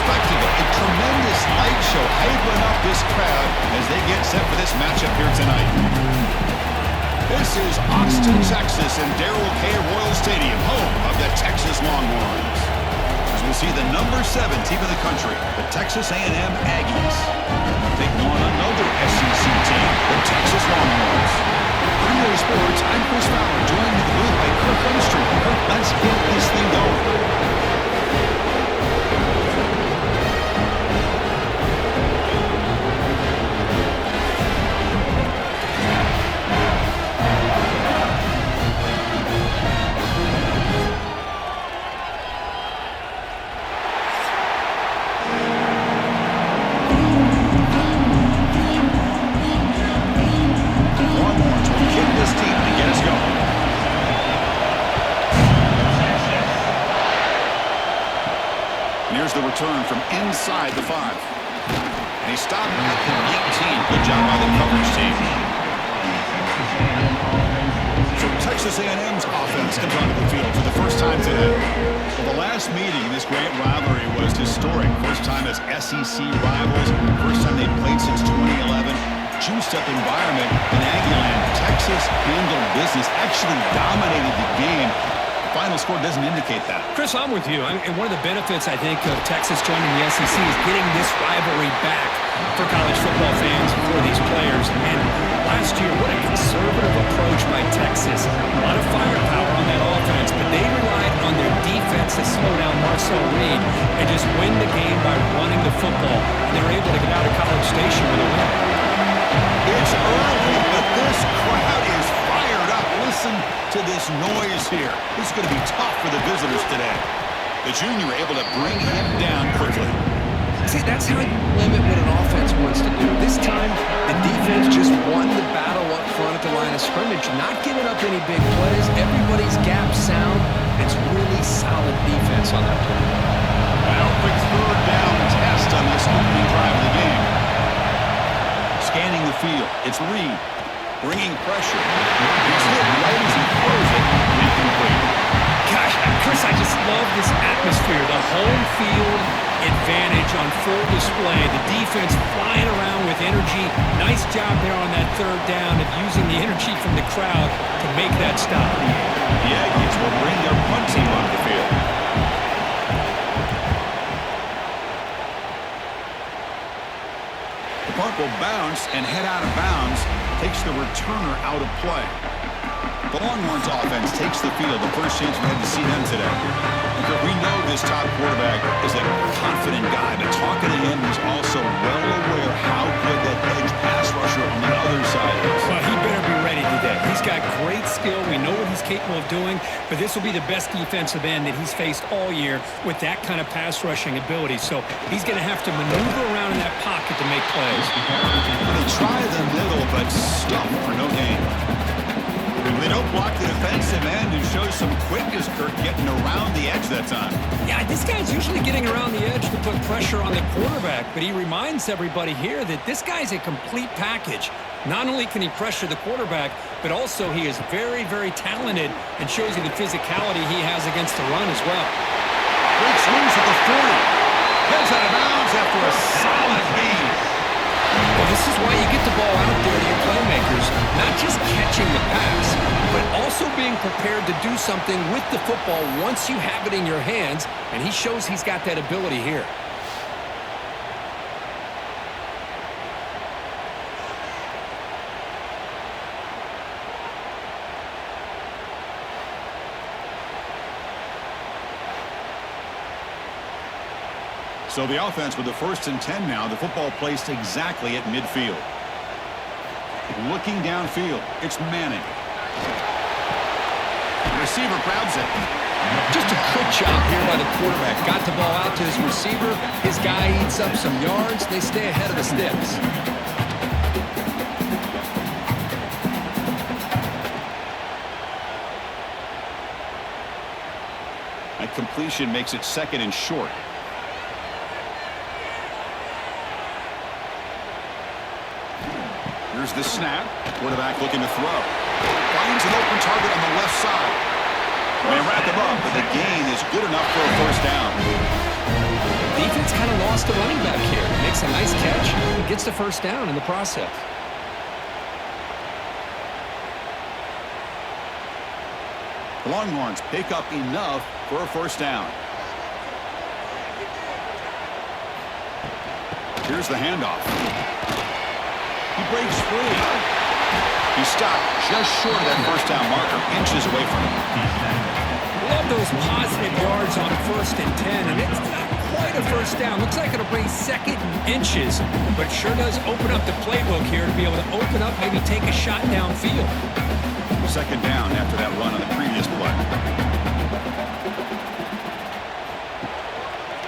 spectacle, a tremendous light show hyping up this crowd as they get set for this matchup here tonight. This is Austin, Texas, and Darrell K. Royal Stadium, home of the Texas Longhorns. As we see the number 7 team in the country, the Texas A&M Aggies, taking on another SEC team, the Texas Longhorns. For EA Sports, I'm Chris Fowler, joined in the booth by Kirk Armstrong. Kirk, let's get this thing going. The return from inside the 5. And he stopped at the 18. Good job by the coverage team. So Texas A&M's offense comes onto the field for the first time today. Well, the last meeting in this great rivalry was historic. First time as SEC rivals. First time they've played since 2011. Juiced up environment in Aggieland. Texas handled business, actually dominated the game. Final score doesn't indicate that. Chris, I'm with you. And one of the benefits, I think, of Texas joining the SEC is getting this rivalry back for college football fans, for these players. And last year, what a conservative approach by Texas. A lot of firepower on that offense, but they relied on their defense to slow down Marcel Reed and just win the game by running the football. And they were able to get out of College Station with a win. It's early, but this crowd is fired up. Listen to this noise here. This is going to be tough for the visitors today. The junior able to bring him down quickly. See, that's how you limit what an offense wants to do. This time, the defense just won the battle up front at the line of scrimmage, not giving up any big plays. Everybody's gap sound. It's really solid defense on that play. Well, quick third down test on this opening drive of the game. Scanning the field. It's Reed. Bringing pressure. He's hit right as he throws it. Incomplete. Gosh, Chris, I just love this atmosphere. The home field advantage on full display. The defense flying around with energy. Nice job there on that third down of using the energy from the crowd to make that stop. The Aggies will bring their punt team onto the field. The punt will bounce and head out of bounds. Takes the returner out of play. The Longhorns offense takes the field. The first chance we had to see them today. Because we know this top quarterback is a confident guy, but talking to him, he's also well aware how good that edge pass rusher on the other side is. Well, he better be ready today. He's got great skill. We know what he's capable of doing, but this will be the best defensive end that he's faced all year with that kind of pass rushing ability. So he's going to have to maneuver around in that pocket to make plays. They try the middle, but stuff for no gain. They don't block the defensive end and show some quickness, Kirk, getting around the edge that time. Yeah, this guy's usually getting around the edge to put pressure on the quarterback, but he reminds everybody here that this guy's a complete package. Not only can he pressure the quarterback, but also he is very, very talented and shows you the physicality he has against the run as well. Breaks loose at the 40. Heads out of bounds after a solid gain. Well, this is why you get the ball out there to your playmakers, not just catching the pass, but also being prepared to do something with the football once you have it in your hands, and he shows he's got that ability here. So the offense with the 1st and 10 now. The football placed exactly at midfield. Looking downfield, it's Manning. The receiver grabs it. Just a good job here by the quarterback. Got the ball out to his receiver. His guy eats up some yards. They stay ahead of the sticks. That completion makes it 2nd and short. Here's the snap. Quarterback looking to throw. Finds an open target on the left side. They wrap him up, but the gain is good enough for a 1st down. Defense kind of nice catch. He gets the first down in the process. The Longhorns pick up enough for a first down. Here's the handoff. He breaks free. He stopped just short of that first down marker, inches away from him. Love those positive yards on 1st and 10, and it's not quite a first down. Looks like it'll bring 2nd and inches, but sure does open up the playbook here to be able to open up, maybe take a shot downfield. 2nd down after that run on the previous play.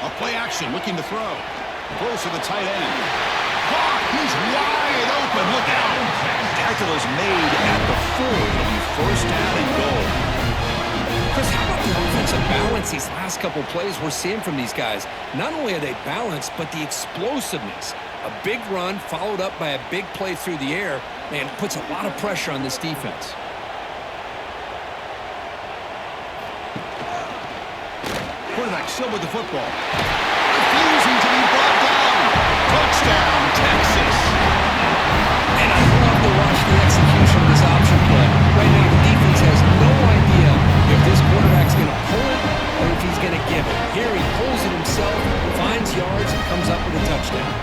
A play action, looking to throw. Throws to the tight end. Caught! He's wide open. Look out! Tackle is made at the 4. It'll be first down and goal. Chris, how about the offensive balance these last couple plays we're seeing from these guys? Not only are they balanced, but the explosiveness. A big run followed up by a big play through the air, man, puts a lot of pressure on this defense. Quarterback still with the football. Refusing to be brought down. Touchdown, Texas. And I love to watch the execution of this option play. Right now, the defense has no idea if this quarterback's going to pull it or if he's going to give it. Here he pulls it himself, finds yards, and comes up with a touchdown.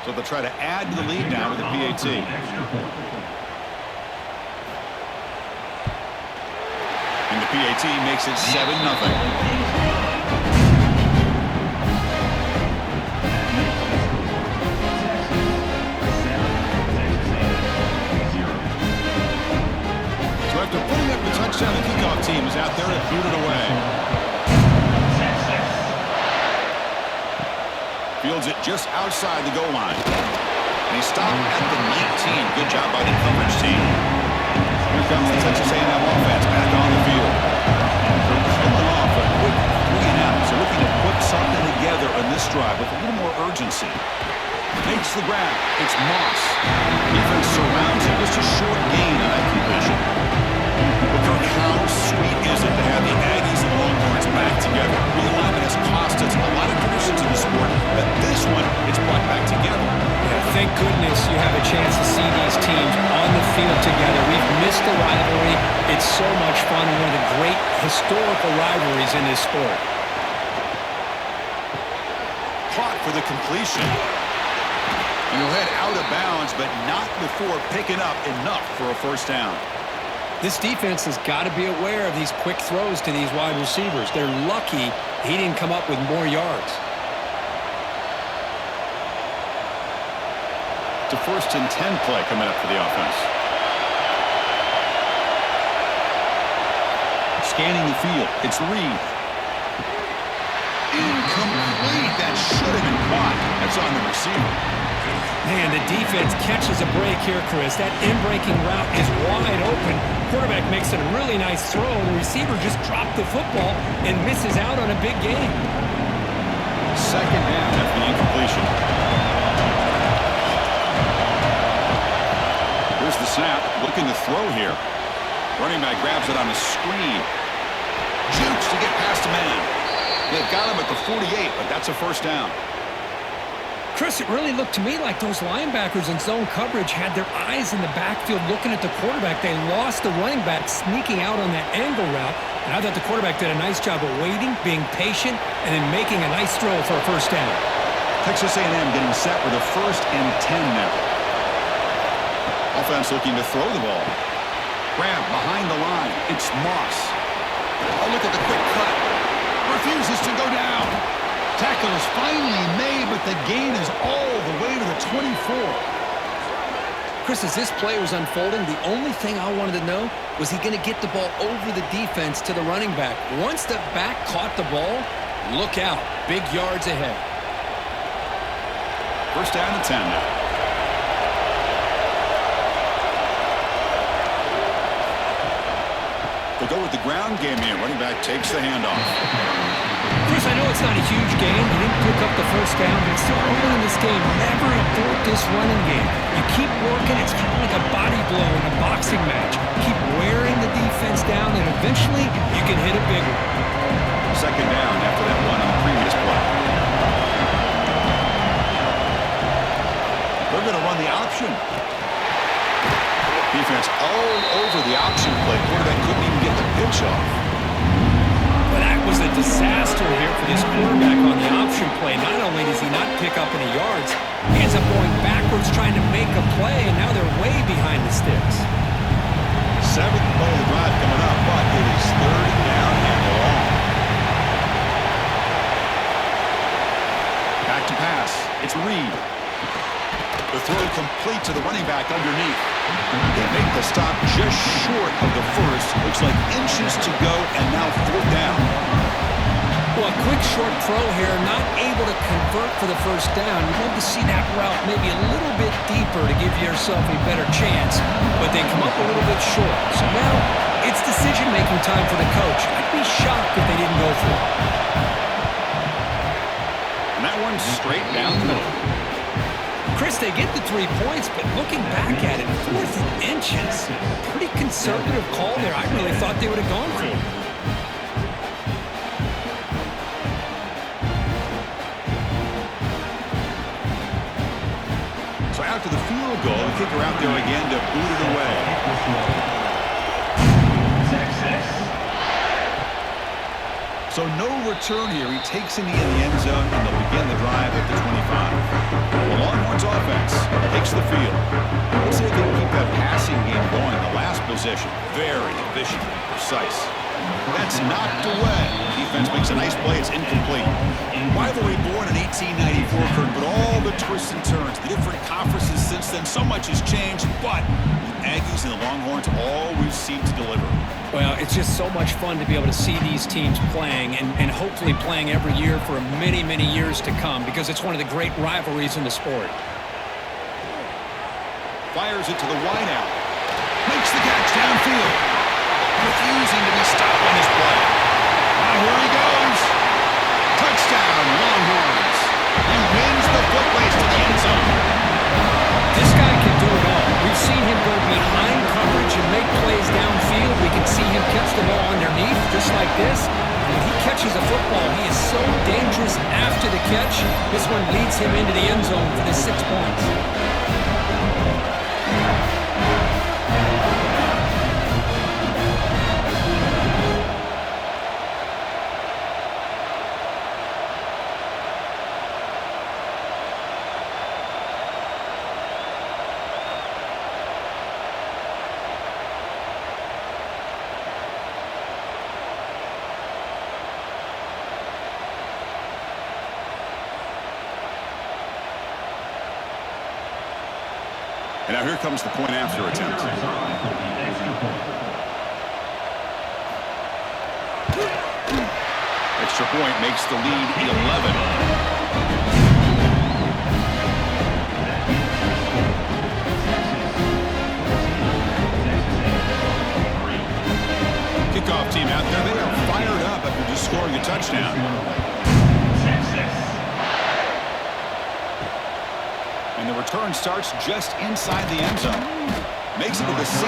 So they'll try to add to the lead now with the PAT. And the PAT makes it 7-0. So after putting up the touchdown, the kickoff team is out there to boot it away. Fields it just outside the goal line. And he stopped at the 19. Good job by the coverage team. Here comes the Texas A&M offense back on the field. They're coming off a quick 3-and-out, so looking to put something together on this drive with a little more urgency. Makes the grab. It's Moss. Defense surrounds him. Just a short gain on that completion. But Kirk, how sweet is it to have the Aggies and Longhorns back together? Realignment has cost us a lot of traditions in the sport, but this one, it's brought back together. Yeah, thank goodness you have a chance to see these teams on the field together. We've missed the rivalry. It's so much fun, and one of the great historical rivalries in this sport. Caught for the completion. He'll head out of bounds, but not before picking up enough for a first down. This defense has got to be aware of these quick throws to these wide receivers. They're lucky he didn't come up with more yards. It's a 1st and 10 play coming up for the offense. Scanning the field. It's Reed. Incomplete. That should have been caught. That's on the receiver. Man, the defense catches a break here, Chris. That in-breaking route is wide open. Quarterback makes a really nice throw. The receiver just dropped the football and misses out on a big game. 2nd down after the incompletion. Here's the snap. Looking to throw here. Running back grabs it on a screen. Jukes to get past a man. They've got him at the 48, but that's a first down. Chris, it really looked to me like those linebackers in zone coverage had their eyes in the backfield looking at the quarterback. They lost the running back sneaking out on that angle route. And I thought the quarterback did a nice job of waiting, being patient, and then making a nice throw for a first down. Texas A&M getting set with a 1st and 10 now. Offense looking to throw the ball. Grab behind the line. It's Moss. Oh, look at the quick cut. Refuses to go down. Tackle is finally made, but the gain is all the way to the 24. Chris, as this play was unfolding, the only thing I wanted to know was he going to get the ball over the defense to the running back. Once the back caught the ball, look out. Big yards ahead. 1st down and 10 now. They'll go with the ground game here. Running back takes the handoff. Chris, I know it's not a huge gain. He didn't pick up the first down, but it's still early in this game. Never abort this running game. You keep working. It's kind of like a body blow in a boxing match. Keep wearing the defense down, and eventually you can hit a big one. Second down after that one on the previous play. They're going to run the option. Defense all over the option play. Quarterback couldn't even get the pitch off. Well, that was a disaster here for this quarterback on the option play. Not only does he not pick up any yards, he ends up going backwards trying to make a play, and now they're way behind the sticks. Seventh play of the drive coming up, but it is third down and long. Back to pass. It's Reed. The throw complete to the running back underneath. They make the stop just short of the first. Looks like inches to go, and now fourth down. Well, a quick short throw here, not able to convert for the first down. You'd love to see that route maybe a little bit deeper to give yourself a better chance, but they come up a little bit short. So now it's decision-making time for the coach. I'd be shocked if they didn't go for it. And that one's straight down the middle. Chris, they get the 3 points, but looking back at it, 4th and inches. Pretty conservative call there. I really thought they would have gone for it. So after the field goal, the kicker out there again to boot it away. So no return here. He takes it in the end zone, and they'll begin the drive at the 25. The Longhorns offense takes the field. Let's see if they can keep that passing game going. The last possession, very efficient and precise. That's knocked away. Defense makes a nice play. It's incomplete. Rivalry born in 1894, Kurt, but all the twists and turns, the different conferences since then, so much has changed, but the Aggies and the Longhorns always seem to deliver. Well, it's just so much fun to be able to see these teams playing and hopefully playing every year for many, many years to come because it's one of the great rivalries in the sport. Fires it to the wideout. Makes the catch downfield. Refusing to be stopped on his play. Now here he goes. Touchdown, Longhorns. He wins the foot race to the end zone. This guy can do it all. We've seen him go behind coverage and make plays downfield. We can see him catch the ball underneath, just like this. When he catches a football, he is so dangerous after the catch. This one leads him into the end zone for the 6 points. And now here comes the point after attempt. Extra point makes the lead 11. Kickoff team out there. They are fired up after just scoring a touchdown. And the return starts just inside the end zone. Makes it to the 16.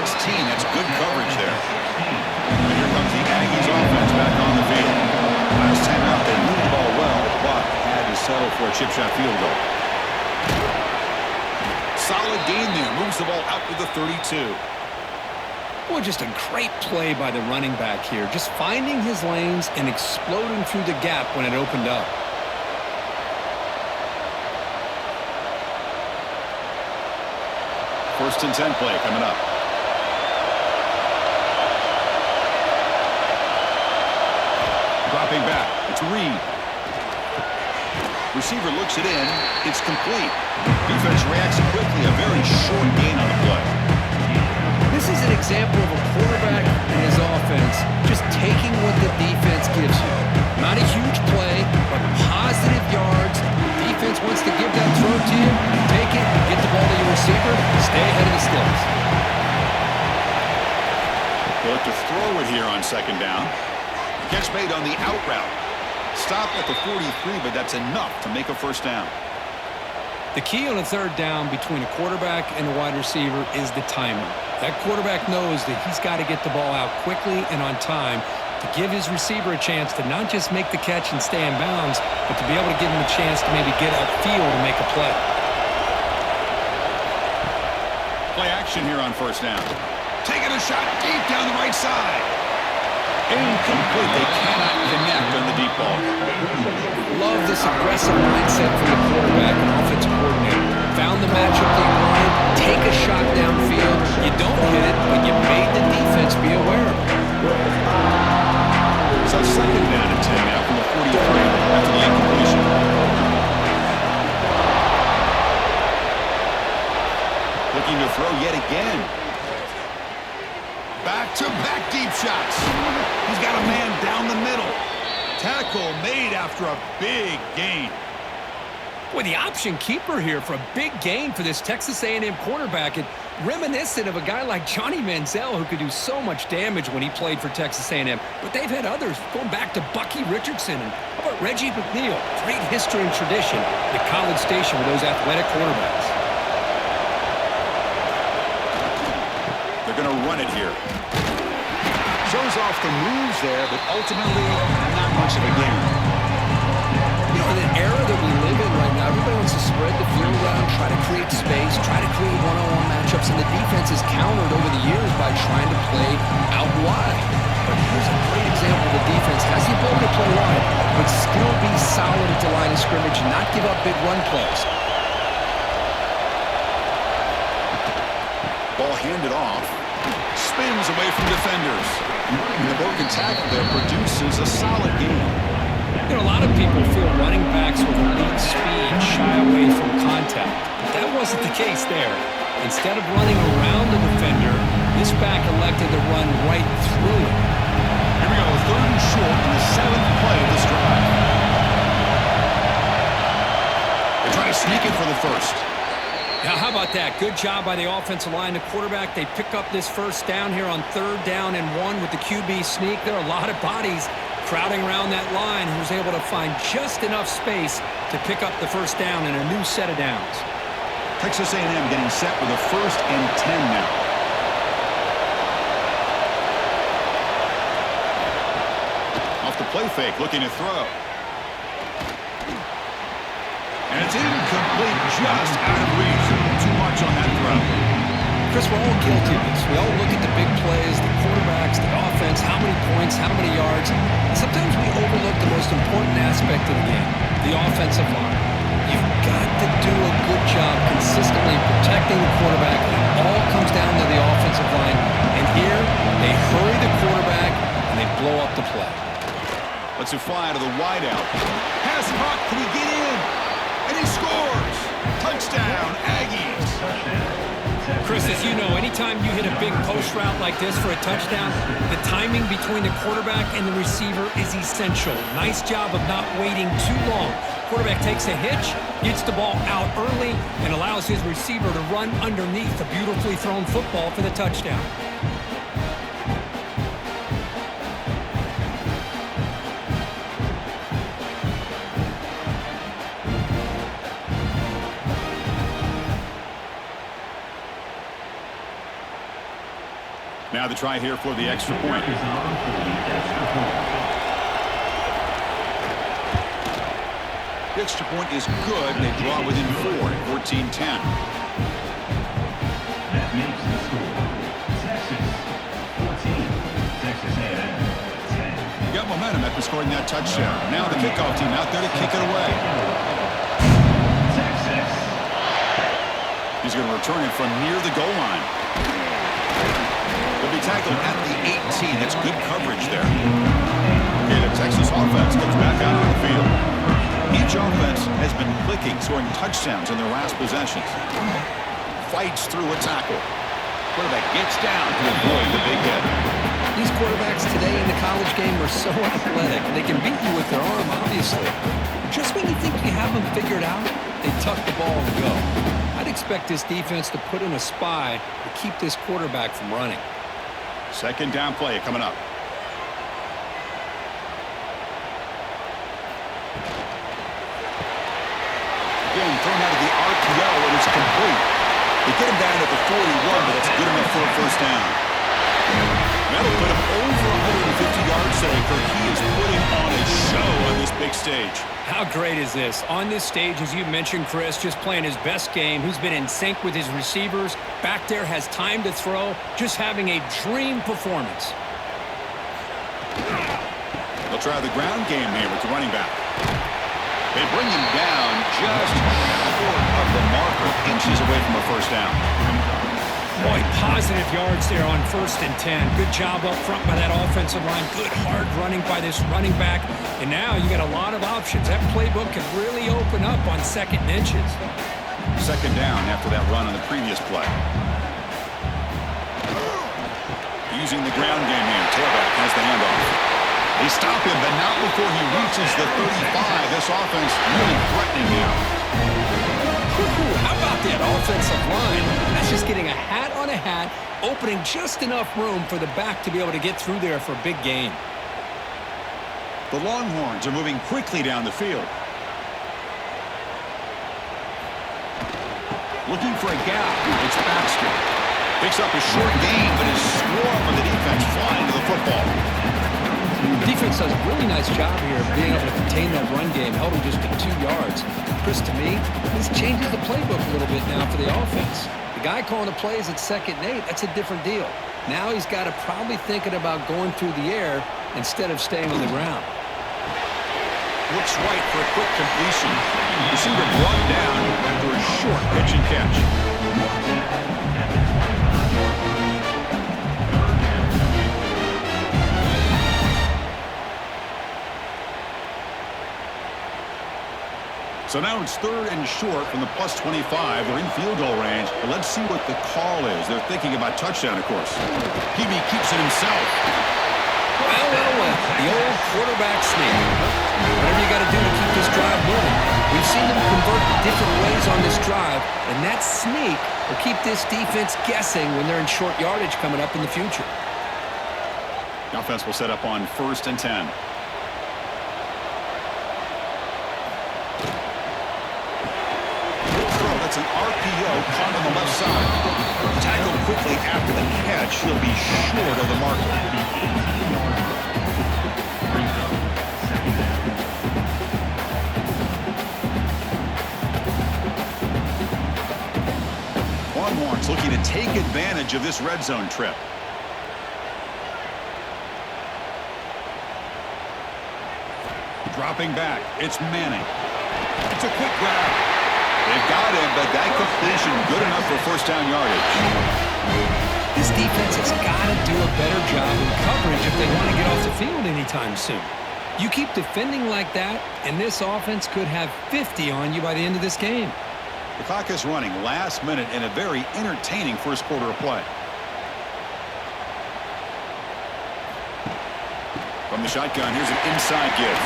That's good coverage there. And here comes the Aggies offense back on the field. Last time out, they moved the ball well, but had to settle for a chip shot field goal. Solid gain there. Moves the ball out to the 32. Well, just a great play by the running back here. Just finding his lanes and exploding through the gap when it opened up. First and 10 play coming up. Dropping back. It's Reed. Receiver looks it in. It's complete. Defense reacts quickly. A very short gain on the play. This is an example of a quarterback and his offense just taking what the defense gives you. Not a huge play, but positive yards. The defense wants to give that throw to you. Take it, get the ball to your receiver, stay ahead of the sticks. They'll look to throw it here on second down. Catch made on the out route. Stop at the 43, but that's enough to make a first down. The key on a third down between a quarterback and a wide receiver is the timing. That quarterback knows that he's got to get the ball out quickly and on time to give his receiver a chance to not just make the catch and stay in bounds, but to be able to give him a chance to maybe get upfield and make a play. Play action here on first down. Taking a shot deep down the right side. Incomplete. They cannot connect on the deep ball. Love this aggressive mindset from the quarterback and offensive coordinator. Found the matchup they wanted. Take a shot downfield. You don't hit it, but you made the defense be aware of it. So second down and 10 now from the 43 after the incompletion. Looking to throw yet again. Back-to-back deep shots. He's got a man down the middle. Tackle made after a big gain. Boy, the option keeper here for a big gain for this Texas A&M quarterback. And reminiscent of a guy like Johnny Manziel who could do so much damage when he played for Texas A&M. But they've had others going back to Bucky Richardson. And how about Reggie McNeil? Great history and tradition at College Station with those athletic quarterbacks. They're going to run it here. Shows off the moves there, but ultimately not much of a gain. You know, in an era that we live in right now, everybody wants to spread the field around, try to create space, try to create one-on-one matchups, and the defense is countered over the years by trying to play out wide. But here's a great example of the defense has the ability to play wide, but still be solid at the line of scrimmage and not give up big run plays. Ball handed off. Spins away from defenders. And the broken tackle there produces a solid game. You know, a lot of people feel running backs with elite speed shy away from contact. But that wasn't the case there. Instead of running around the defender, this back elected to run right through it. Here we go, third and short in the 7th play of this drive. They try to sneak it for the first. Now, how about that? Good job by the offensive line. The quarterback, they pick up this first down here on 3rd down and 1 with the QB sneak. There are a lot of bodies crowding around that line. He was able to find just enough space to pick up the first down in a new set of downs. Texas A&M getting set with a 1st and 10 now. Off the play fake, looking to throw. And it's incomplete, just out of reach. Too much on that throw. Chris, we're all guilty of this. We all look at the big plays, the quarterbacks, the offense, how many points, how many yards. And sometimes we overlook the most important aspect of the game, the offensive line. You've got to do a good job consistently protecting the quarterback. It all comes down to the offensive line. And here, they hurry the quarterback, and they blow up the play. Let's fly to the wideout. Pass caught, can he get in? And he scores! Touchdown, Aggies! Chris, as you know, anytime you hit a big post route like this for a touchdown, the timing between the quarterback and the receiver is essential. Nice job of not waiting too long. Quarterback takes a hitch, gets the ball out early, and allows his receiver to run underneath the beautifully thrown football for the touchdown. Now the try here for the extra point. The extra point is good. They draw within 4 at 14-10. That makes the score. Texas 14, Texas A&M 10. Got momentum after scoring that touchdown. Now the kickoff team out there to kick it away. Texas. He's going to return it from near the goal line. He'll be tackled at the 18. That's good coverage there. Okay, the Texas offense comes back out on the field. Each offense has been clicking, scoring touchdowns in their last possessions. Fights through a tackle. Quarterback gets down to avoid the big hit. These quarterbacks today in the college game are so athletic. They can beat you with their arm, obviously. Just when you think you have them figured out, they tuck the ball and go. I'd expect this defense to put in a spy to keep this quarterback from running. Second down play coming up. being thrown out of the RPO, and it's complete. They get him down at the 41, but that's good enough for a first down. That'll put him over 150 yards today, Kirk. He is putting on a show on this big stage. How great is this? On this stage, as you mentioned, Chris, just playing his best game. He's been in sync with his receivers. Back there, has time to throw. Just having a dream performance. They'll try the ground game here with the running back. They bring him down just short of the marker, inches away from a first down. Boy, positive yards there on 1st and 10. Good job up front by that offensive line. Good hard running by this running back. And now you got a lot of options. That playbook can really open up on 2nd and inches. Second down after that run on the previous play. Using the ground game here. Tailback has the handoff. They stop him, but not before he reaches the 35. This offense really threatening now. How about that offensive line? That's just getting a hat on a hat, opening just enough room for the back to be able to get through there for a big gain. The Longhorns are moving quickly down the field. Looking for a gap. It's Baxter. Picks up a short gain, but is swarmed with the defense flying to the football. The defense does a really nice job here of being able to contain that run game, held him just to 2 yards. Chris, to me, this changes the playbook a little bit now for the offense. The guy calling the plays at 2nd and 8, that's a different deal. Now he's got to probably thinking about going through the air instead of staying on the ground. Looks right for a quick completion. Receiver brought down after a short pitch and catch. So now it's 3rd and short from the plus 25. They're in field goal range. But let's see what the call is. They're thinking about touchdown, of course. PB keeps it himself. Well, the old quarterback sneak. Whatever you got to do to keep this drive moving. We've seen them convert different ways on this drive, and that sneak will keep this defense guessing when they're in short yardage coming up in the future. The offense will set up on 1st and 10. That's an RPO caught on the left side. Tackled quickly after the catch. He'll be short of the marker. Longhorns looking to take advantage of this red zone trip. Dropping back. It's Manning. It's a quick grab. They've got him, but that completion good enough for first down yardage. This defense has got to do a better job in coverage if they want to get off the field anytime soon. You keep defending like that, and this offense could have 50 on you by the end of this game. The clock is running last minute in a very entertaining first quarter of play. From the shotgun, here's an inside give.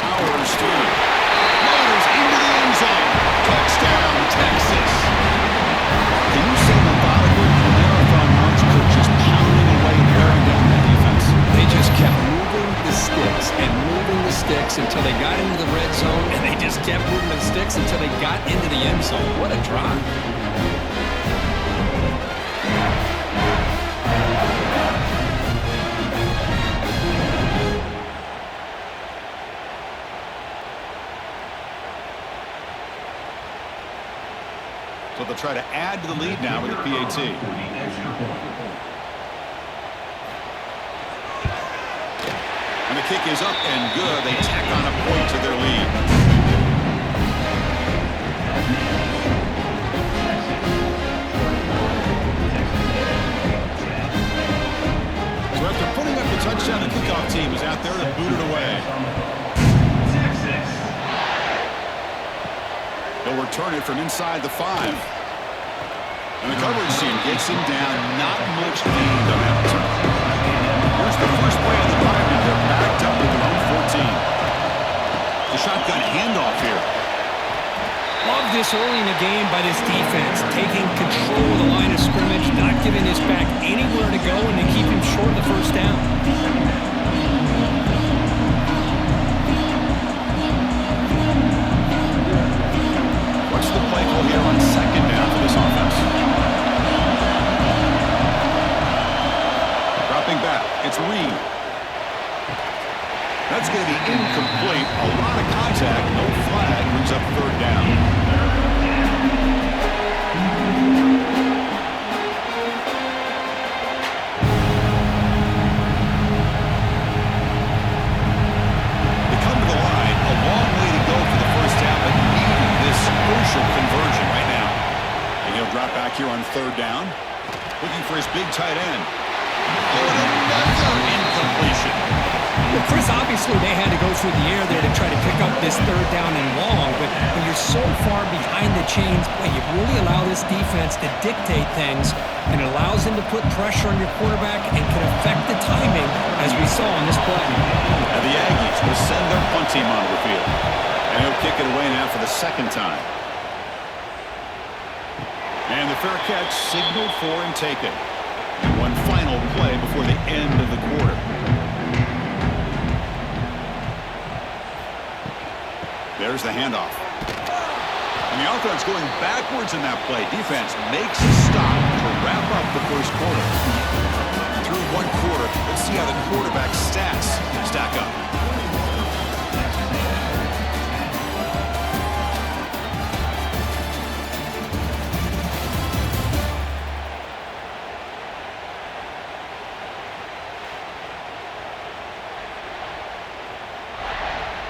Powers through. Loaders into the end zone. Touchdown, Texas. Can you say methodical marathon runs could just pounding away and bearing down that defense? They just kept moving the sticks and moving the sticks until they got into the red zone, and they just kept moving the sticks until they got into the end zone. What a drive. So they'll try to add to the lead now with the PAT. And the kick is up and good. They tack on a point to their lead. So after putting up the touchdown, the kickoff team is out there to boot it away. They'll return it from inside the 5. And the coverage team gets him down. Not much gained on that return. Here's the first play of the drive. Now they're backed up with their own 14. The shotgun handoff here. Love this early in the game by this defense, taking control of the line of scrimmage, not giving this back anywhere to go, and they keep him short of the first down. brings up third down. They come to the line. A long way to go for the first down, but needing this crucial conversion right now. And he'll drop back here on third down. Looking for his big tight end. Oh, and another incompletion. Well, Chris, obviously they had to go through the air there to try to pick up this third down and long, but when you're so far behind the chains, boy, you really allow this defense to dictate things, and it allows them to put pressure on your quarterback and can affect the timing, as we saw on this play. Now the Aggies will send their punt team onto the field, and he'll kick it away now for the second time. And the fair catch signaled for and taken. And one final play before the end of the quarter. There's the handoff. And the offense going backwards in that play. Defense makes a stop to wrap up the first quarter. Through one quarter, let's see how the quarterback's stats stack up.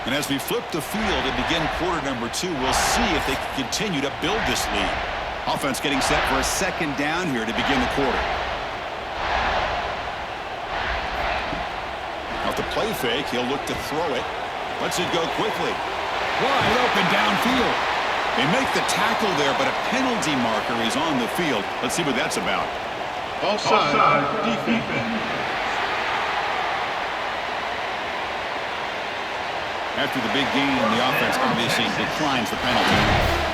And as we flip the field and begin quarter number 2, we'll see if they can continue to build this lead. Offense getting set for a second down here to begin the quarter. Off the play fake, he'll look to throw it. Lets it go quickly. Wide open downfield. They make the tackle there, but a penalty marker is on the field. Let's see what that's about. Offside, defense. After the big gain, the offense obviously declines the penalty.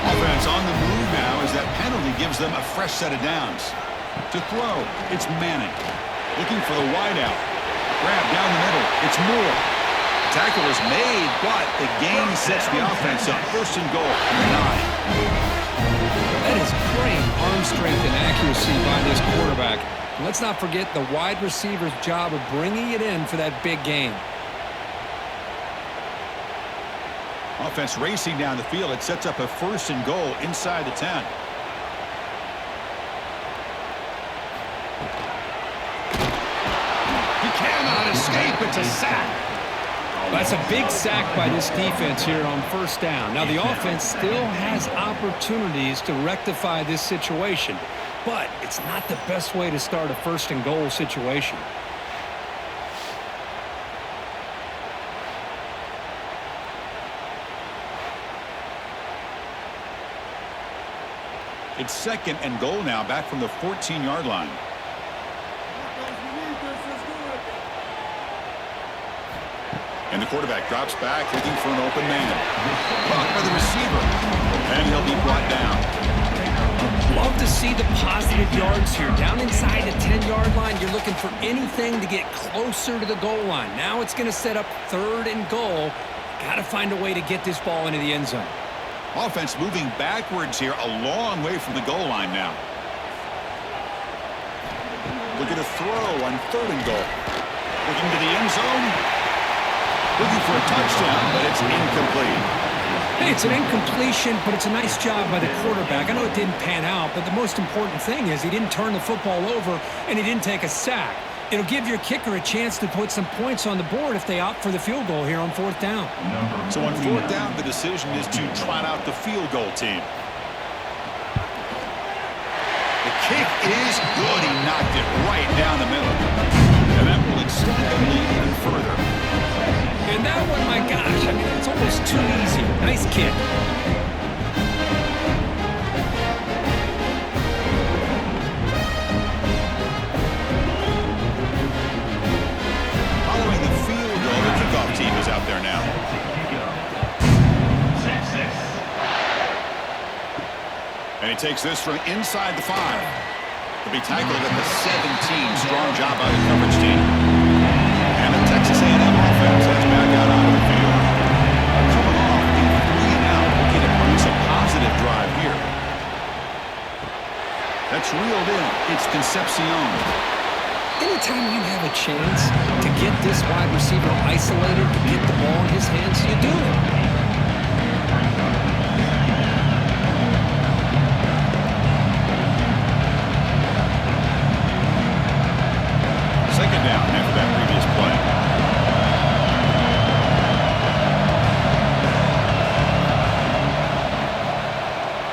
Offense on the move now as that penalty gives them a fresh set of downs. To throw, it's Manning. Looking for the wideout. Grab down the middle. It's Moore. Tackle is made, but the gain sets the offense up. First and goal, 9. That is great arm strength and accuracy by this quarterback. And let's not forget the wide receiver's job of bringing it in for that big gain. Offense racing down the field. It sets up a first and goal inside the 10. He cannot escape. It's a sack. That's a big sack by this defense here on first down. Now, the offense still has opportunities to rectify this situation, but it's not the best way to start a first and goal situation. It's second and goal now, back from the 14-yard line. And the quarterback drops back, looking for an open man. Caught by the receiver, and he'll be brought down. Love to see the positive yards here. Down inside the 10-yard line, you're looking for anything to get closer to the goal line. Now it's going to set up third and goal. Got to find a way to get this ball into the end zone. Offense moving backwards here, a long way from the goal line now. Look at a throw on third and goal. Looking to the end zone. Looking for a touchdown, but it's incomplete. Hey, it's an incompletion, but it's a nice job by the quarterback. I know it didn't pan out, but the most important thing is he didn't turn the football over and he didn't take a sack. It'll give your kicker a chance to put some points on the board if they opt for the field goal here on fourth down. So on fourth down, the decision is to trot out the field goal team. The kick is good. He knocked it right down the middle. And that will extend the lead even further. And that one, my gosh, I mean, it's almost too easy. Nice kick. Team is out there now. And he takes this from inside the 5. To be tackled at the 17. Strong job by the coverage team. And the Texas A&M offense heads back out onto the field. Coming off in 3 and out, looking to bring some positive drive here. That's reeled in. It's Concepcion. Anytime you have a chance to get this wide receiver isolated, to get the ball in his hands, you do it.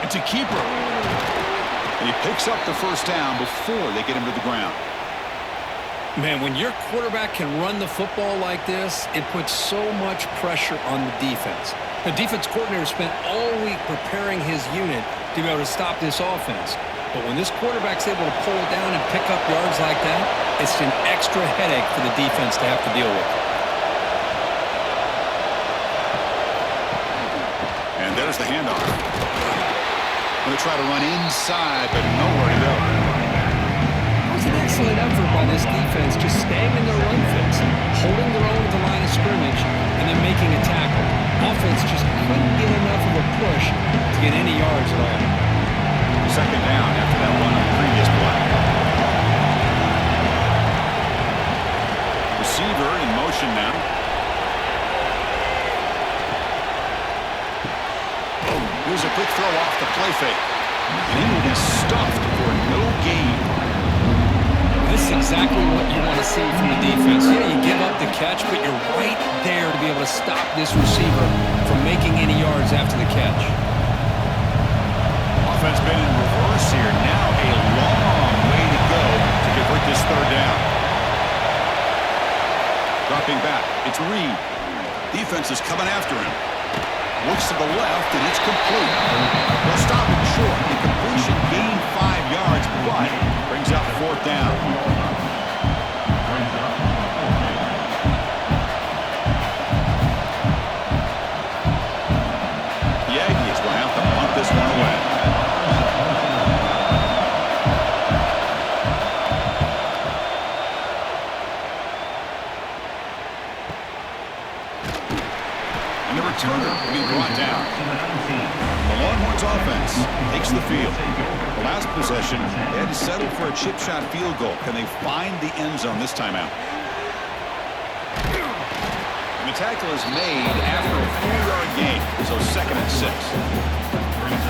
It's a keeper. And he picks up the first down before they get him to the ground. Man, when your quarterback can run the football like this, it puts so much pressure on the defense. The defense coordinator spent all week preparing his unit to be able to stop this offense. But when this quarterback's able to pull it down and pick up yards like that, it's an extra headache for the defense to have to deal with. And there's the handoff. Going to try to run inside, but nowhere to go. It was an excellent effort by this defense, just staying in their run fits, holding their own at the line of scrimmage, and then making a tackle. Offense just couldn't get enough of a push to get any yards at all. Second down after that run on the previous play. Receiver in motion now. Here's a quick throw off the play fake. And he will be stuffed for no gain. This is exactly what you want to see from the defense. Yeah, you give up the catch, but you're right there to be able to stop this receiver from making any yards after the catch. Offense been in reverse here. Now a long way to go to convert this third down. Dropping back. It's Reed. Defense is coming after him. Looks to the left, and it's complete. They'll stop it short. The completion gained 5 yards, but brings up fourth down. The Aggies will have to punt this one away. And the returner will be brought down. The Longhorns offense takes the field. The last possession, they had to settle for a chip shot field goal. Can they find the end zone this time out? And the tackle is made after a 4-yard gain, so second and 6.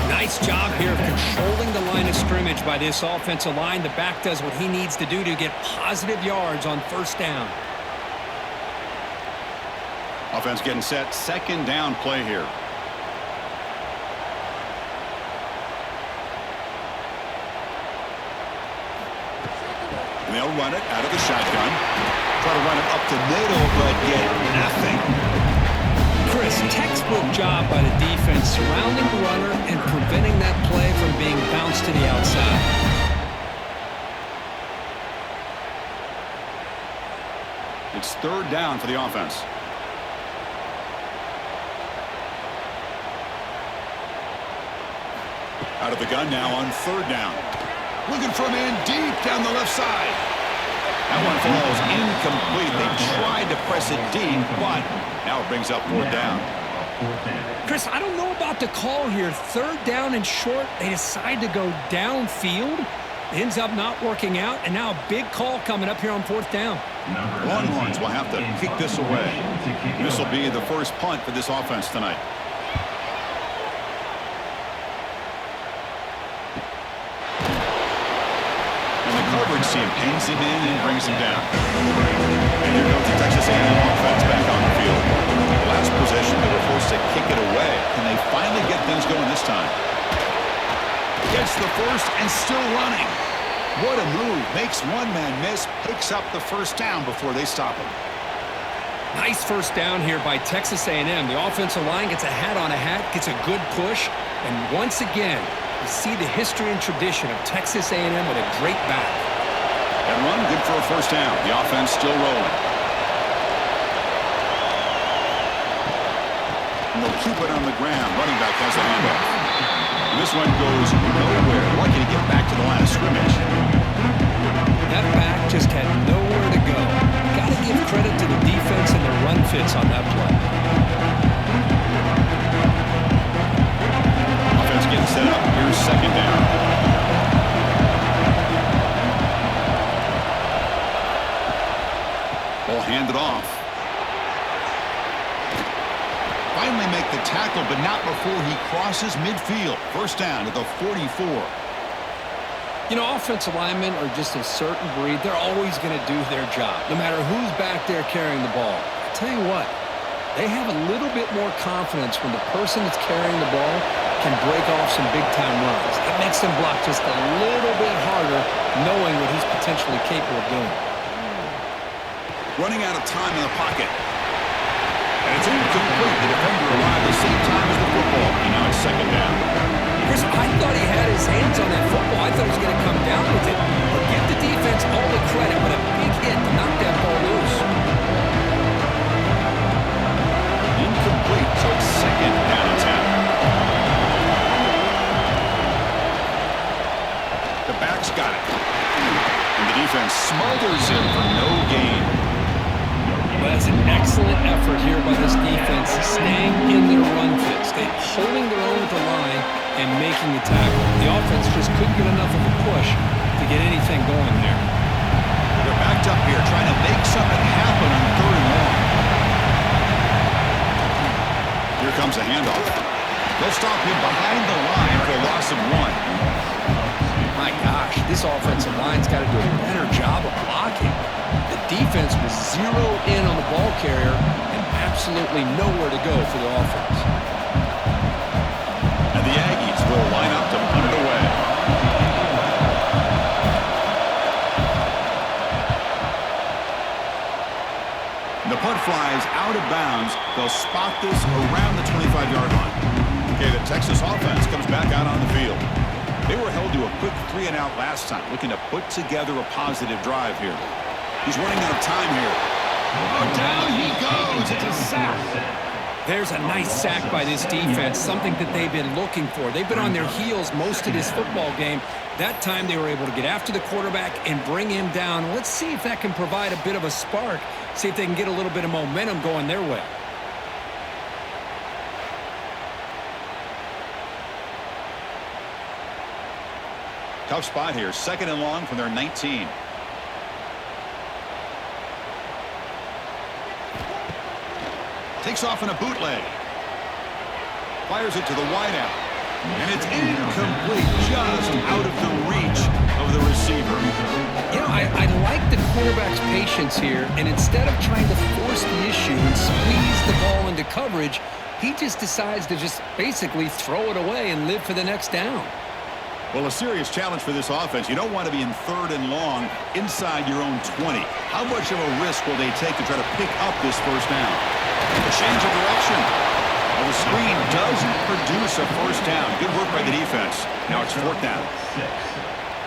Nice job here of controlling the line of scrimmage by this offensive line. The back does what he needs to do to get positive yards on first down. Offense getting set. Second down play here. And they'll run it out of the shotgun. Try to run it up the middle, but get nothing. Chris, textbook job by the defense surrounding the runner and preventing that play from being bounced to the outside. It's third down for the offense. Out of the gun now on third down. Looking for a man deep down the left side. That one falls incomplete. They tried to press it deep, but now it brings up fourth down. Chris, I don't know about the call here. Third down and short. They decide to go downfield. Ends up not working out, and now a big call coming up here on fourth down. Longhorns will have to kick this away. This will be the first punt for this offense tonight. Coverage team pins him in and brings him down. And here comes the Texas A&M offense back on the field. Last possession, they were forced to kick it away. Can they finally get things going this time? Gets the first and still running. What a move. Makes one man miss. Picks up the first down before they stop him. Nice first down here by Texas A&M. The offensive line gets a hat on a hat, gets a good push, and once again, you see the history and tradition of Texas A&M with a great back. That run, good for a first down. The offense still rolling. And they'll keep it on the ground. Running back has a handoff. And this one goes nowhere. Lucky to get back to the line of scrimmage. That back just had nowhere to go. Got to give credit to the defense and their run fits on that play. Offense getting set up. Here's second down. Ball handed off. Finally make the tackle, but not before he crosses midfield. First down at the 44. You know, offensive linemen are just a certain breed. They're always going to do their job, no matter who's back there carrying the ball. I'll tell you what, they have a little bit more confidence when the person that's carrying the ball can break off some big-time runs. It makes them block just a little bit harder, knowing what he's potentially capable of doing. Running out of time in the pocket. And it's incomplete. The defender arrived the same time as the football. And now it's second down. Chris, I thought he had his hands on that football. I thought he was going to come down with it. But give the defense all the credit, but a big hit to knock that ball loose. Incomplete, so it's second down and 10. The back's got it. And the defense smothers him for no gain. But that's an excellent effort here by this defense, staying in their run fits, holding their own at the line and making the tackle. The offense just couldn't get enough of a push to get anything going there. They're backed up here trying to make something happen on third and long. Here comes a handoff. They'll stop him behind the line for a loss of 1. My gosh, this offensive line's got to do a better job of blocking. The defense was zeroed in on the ball carrier and absolutely nowhere to go for the offense. And the Aggies will line up to punt it away. The punt flies out of bounds. They'll spot this around the 25-yard line. Okay, the Texas offense comes back out on the field. They were held to a quick 3-and-out last time, looking to put together a positive drive here. He's running out of time here. Oh, down he goes. It's a sack. There's a nice sack by this defense, something that they've been looking for. They've been on their heels most of this football game. That time they were able to get after the quarterback and bring him down. Let's see if that can provide a bit of a spark, see if they can get a little bit of momentum going their way. Tough spot here. Second and long from their 19. Takes off in a bootleg. Fires it to the wideout. And it's incomplete, just out of the reach of the receiver. You know, I like the quarterback's patience here, and instead of trying to force the issue and squeeze the ball into coverage, he just decides to just basically throw it away and live for the next down. Well, a serious challenge for this offense. You don't want to be in third and long inside your own 20. How much of a risk will they take to try to pick up this first down? A change of direction. Well, the screen doesn't produce a first down. Good work by the defense. Now it's fourth down.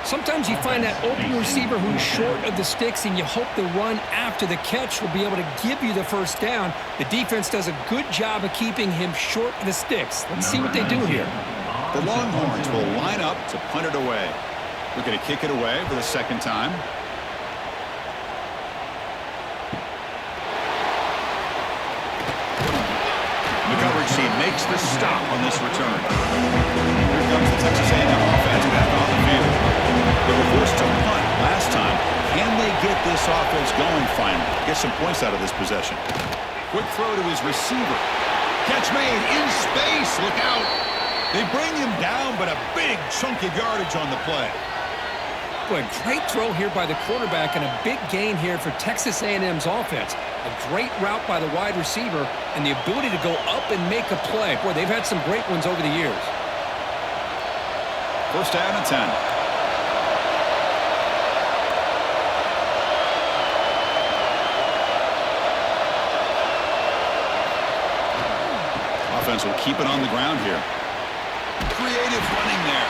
Sometimes you find that open receiver who's short of the sticks, and you hope the run after the catch will be able to give you the first down. The defense does a good job of keeping him short of the sticks. Let's see what they do here. The Longhorns will line up to punt it away. We're going to kick it away for the second time. The coverage team makes the stop on this return. Here comes the Texas A&M offense back on the field. They were forced to punt last time. Can they get this offense going finally? Get some points out of this possession. Quick throw to his receiver. Catch made in space. Look out. They bring him down, but a big chunk of yardage on the play. Boy, great throw here by the quarterback and a big gain here for Texas A&M's offense. A great route by the wide receiver and the ability to go up and make a play. Boy, they've had some great ones over the years. First down and 10. Offense will keep it on the ground here. Creative running there.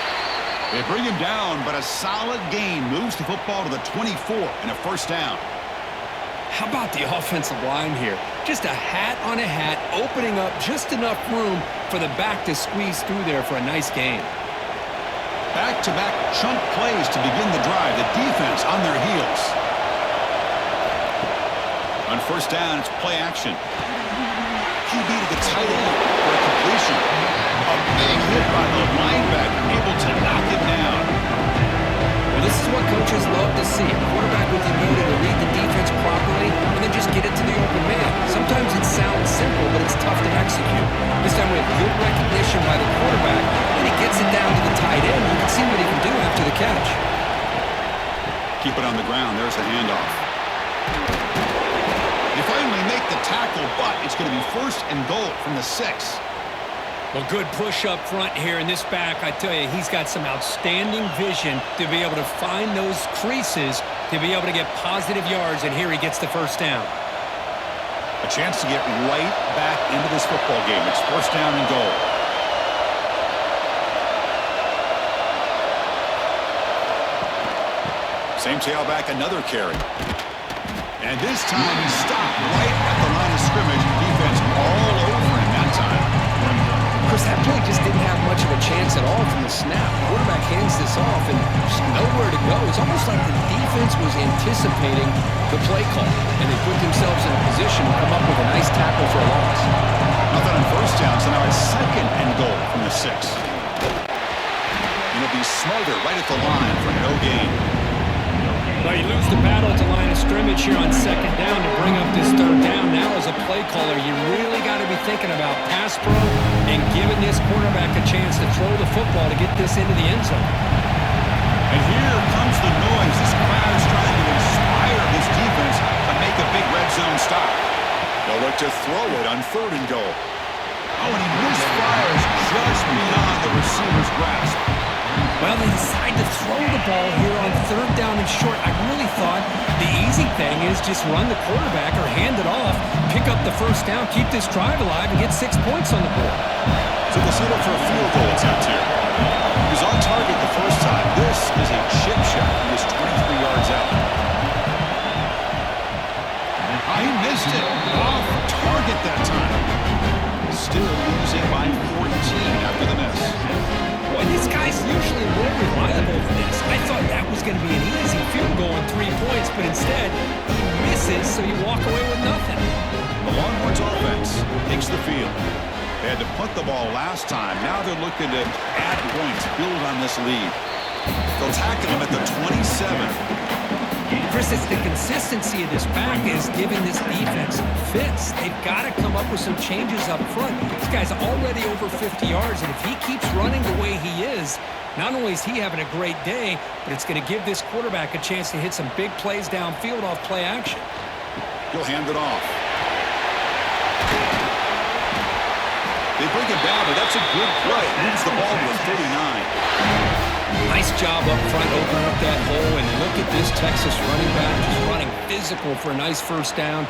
They bring him down, but a solid gain moves the football to the 24 and a first down. How about the offensive line here? Just a hat on a hat, opening up just enough room for the back to squeeze through there for a nice gain. Back-to-back chunk plays to begin the drive. The defense on their heels. On first down, it's play action. QB to the tight end for a completion. A big hit by the linebacker, able to knock him down. Well, this is what coaches love to see. A quarterback with the ability to read the defense properly and then just get it to the open man. Sometimes it sounds simple, but it's tough to execute. This time we have good recognition by the quarterback, and he gets it down to the tight end. You can see what he can do after the catch. Keep it on the ground. There's the handoff. They finally make the tackle, but it's going to be first and goal from the 6. Well, good push up front here in this back. I tell you, he's got some outstanding vision to be able to find those creases, to be able to get positive yards, and here he gets the first down. A chance to get right back into this football game. It's first down and goal. Same tailback, another carry. And this time he stopped right at the line of scrimmage. Defense all over him that time. Chris, that play just didn't have much of a chance at all from the snap. Quarterback hands this off and just nowhere to go. It's almost like the defense was anticipating the play call, and they put themselves in a position to come up with a nice tackle for a loss. Nothing on first down, so now it's second and goal from the 6. And he'll be smarter right at the line for no gain. Well, you lose the battle at the line of scrimmage here on second down to bring up this third down. Now as a play caller, you really got to be thinking about pass pro and giving this quarterback a chance to throw the football to get this into the end zone. And here comes the noise. This crowd is trying to inspire this defense to make a big red zone stop. They'll look to throw it on third and goal. Oh, and he misfires just beyond the receiver's grasp. Well, they decide to throw the ball here on third down and short. I really thought the easy thing is just run the quarterback or hand it off, pick up the first down, keep this drive alive, and get 6 points on the board. So they'll settle for a field goal attempt here. He was on target the first time. This is a chip shot. He was 23 yards out. He missed it. Off target that time. Still losing by 14 after the miss. Boy, this guy's usually more reliable than this. I thought that was going to be an easy field goal and 3 points, but instead, he misses, so you walk away with nothing. The Longhorns offense takes the field. They had to punt the ball last time. Now they're looking to add points, build on this lead. They'll tackle him at the 27. Chris, it's the consistency of this back is giving this defense fits. They've got to come up with some changes up front. This guy's already over 50 yards, and if he keeps running the way he is, not only is he having a great day, but it's going to give this quarterback a chance to hit some big plays downfield off play action. He'll hand it off. They bring him down, but that's a good play. Moves the ball to a 39. Nice job up front, opening up that hole, and look at this Texas running back just running physical for a nice first down.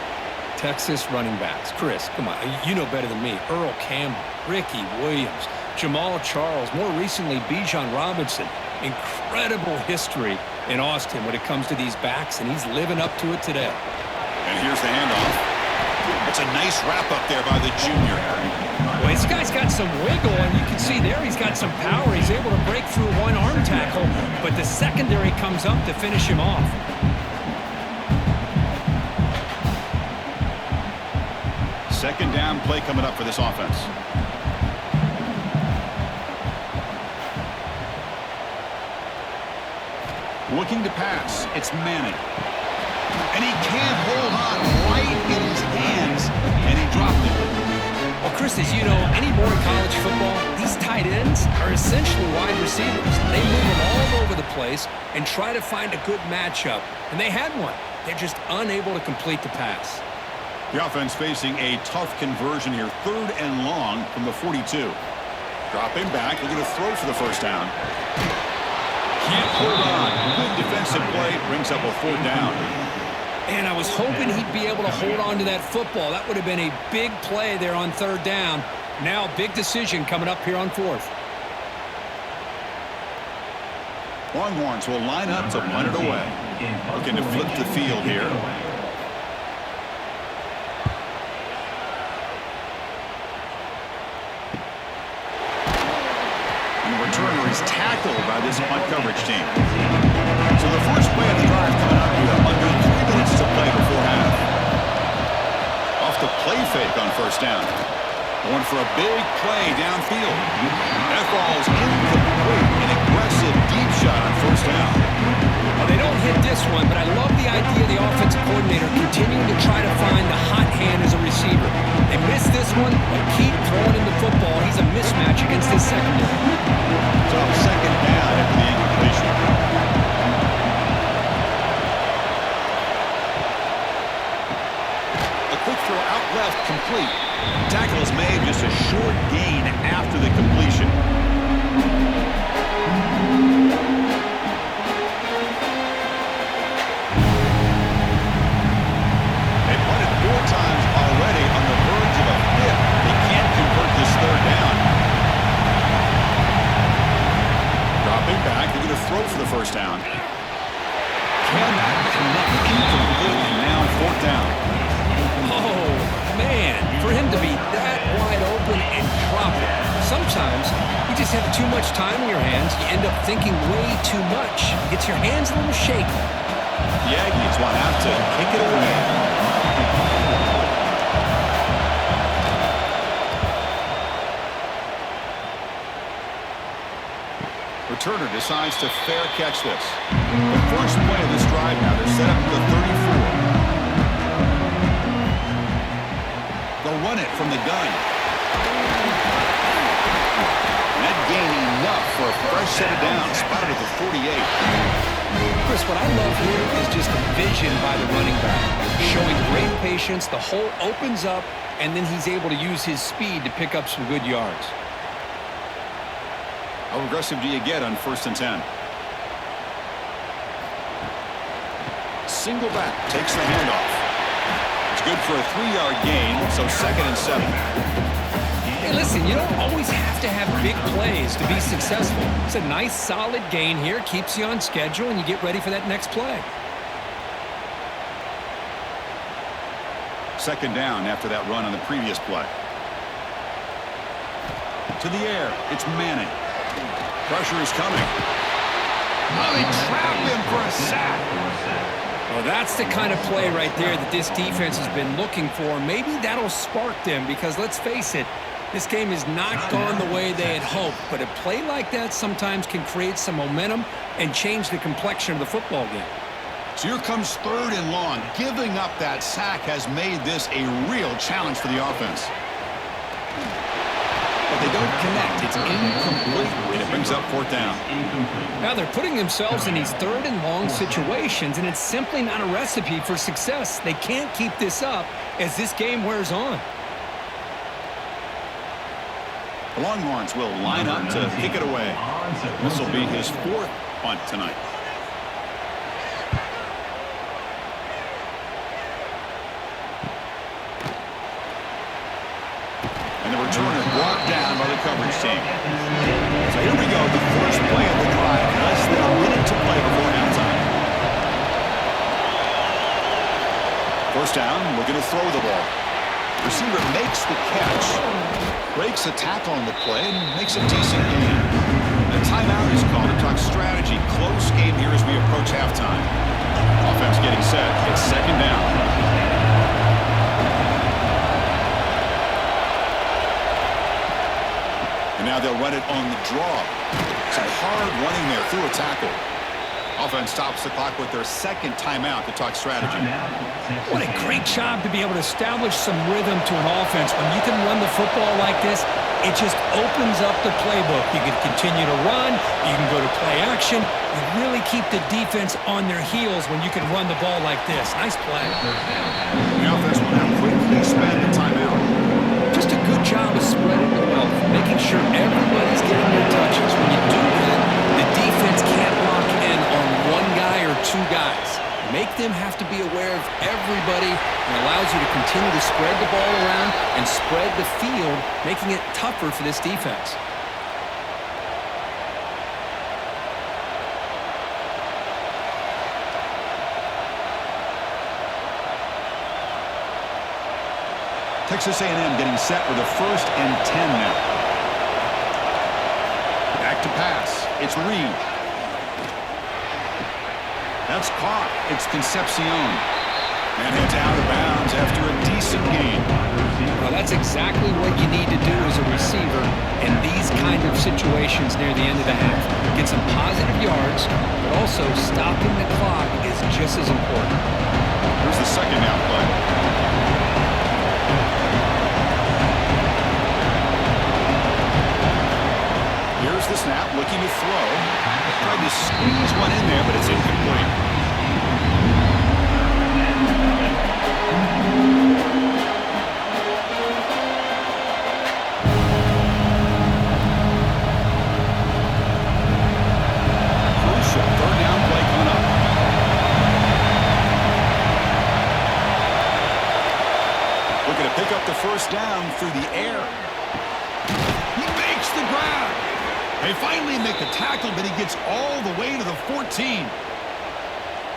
Texas running backs. Chris, come on, you know better than me. Earl Campbell, Ricky Williams, Jamal Charles, more recently Bijan Robinson. Incredible history in Austin when it comes to these backs, and he's living up to it today. And here's the handoff. It's a nice wrap up there by the junior. Well, this guy's got some wiggle, and you can see there he's got some power. He's able to break through one arm tackle, but the secondary comes up to finish him off. Second down play coming up for this offense. Looking to pass. It's Manning. And he can't hold on right in his hands, and he dropped it. Well, Chris, as you know, anymore in college football, these tight ends are essentially wide receivers. They move them all over the place and try to find a good matchup. And they had one. They're just unable to complete the pass. The offense facing a tough conversion here. Third and long from the 42. Dropping back. They're going to throw for the first down. Can't hold on. Good defensive play. Brings up a fourth down. And I was hoping he'd be able to hold on to that football. That would have been a big play there on third down. Now, big decision coming up here on fourth. Longhorns will line up to punt it away. Looking to flip the field here. And the returner is tackled by this punt coverage team. So the first play of the drive coming up here. Under 3 minutes to play before half. Off the play fake on first down. Going for a big play downfield. That ball's incomplete. An aggressive deep shot on first down. Well, they don't hit this one, but I love the idea of the offensive coordinator continuing to try to find the hot hand as a receiver. They missed this one, but keep throwing him the football. He's a mismatch against his secondary. So second down after the incompletion. A quick throw out left, complete. Tackle is made, just a short gain after the completion. They've run it 4 times already, on the verge of a 5th. They can't convert this 3rd down. Dropping back, they're going to throw for the 1st down. Cannot connect completely. Now 4th down. Oh, man, for him to be that wide open and drop it. Sometimes you just have too much time in your hands. You end up thinking way too much. Gets your hands a little shaky. The Aggies will have to kick it away. Returner decides to fair catch this. The first play of this drive now, they're set up to the 34. They'll run it from the gun. That gain enough for a fresh set of downs, spotted at the 48. Chris, what I love here is just the vision by the running back. Showing great patience, the hole opens up, and then he's able to use his speed to pick up some good yards. How aggressive do you get on 1st and 10? Single back, takes the handoff. It's good for a 3-yard gain, so 2nd and 7. Hey, listen, you don't always have to have big plays to be successful. It's a nice, solid gain here, keeps you on schedule, and you get ready for that next play. 2nd down after that run on the previous play. To the air, it's Manning. Pressure is coming. Oh, they trap him for a sack. Well, that's the kind of play right there that this defense has been looking for. Maybe that'll spark them because, let's face it, this game has not gone the way they had hoped. But a play like that sometimes can create some momentum and change the complexion of the football game. So here comes 3rd and long. Giving up that sack has made this a real challenge for the offense. But they don't connect. It's incomplete, and it brings up 4th down. Now they're putting themselves in these 3rd and long situations, and it's simply not a recipe for success. They can't keep this up as this game wears on. The Longhorns will line up to kick it away. This will be his 4th punt tonight. And the returner brought down by the coverage team. So here we go, the first play of the drive. Less than a minute to play before halftime. 1st down, we're going to throw the ball. Receiver makes the catch, breaks a tackle on the play, and makes a decent gain. A timeout is called to talk strategy. Close game here as we approach halftime. Offense getting set. It's 2nd down. And now they'll run it on the draw. Some hard running there through a tackle. Offense stops the clock with their 2nd timeout to talk strategy. What a great job to be able to establish some rhythm to an offense. When you can run the football like this, it just opens up the playbook. You can continue to run. You can go to play action. You really keep the defense on their heels when you can run the ball like this. Nice play. The offense will now quickly spend the timeout. Just a good job of spreading the wealth, making sure everybody's getting their touches. When you do that, the defense can't lock in on one guy or 2 guys. Make them have to be aware of everybody, and allows you to continue to spread the ball around and spread the field, making it tougher for this defense. Texas A&M getting set with a 1st and 10 now. Back to pass. It's Reed. That's caught. It's Concepcion. And it's out of bounds after a decent gain. Well, that's exactly what you need to do as a receiver in these kind of situations near the end of the half. Get some positive yards, but also stopping the clock is just as important. Here's the 2nd down play. Here's the snap, looking to throw. Tried to squeeze one in there, but it's incomplete. down through the air. He makes the grab. They finally make the tackle, but he gets all the way to the 14.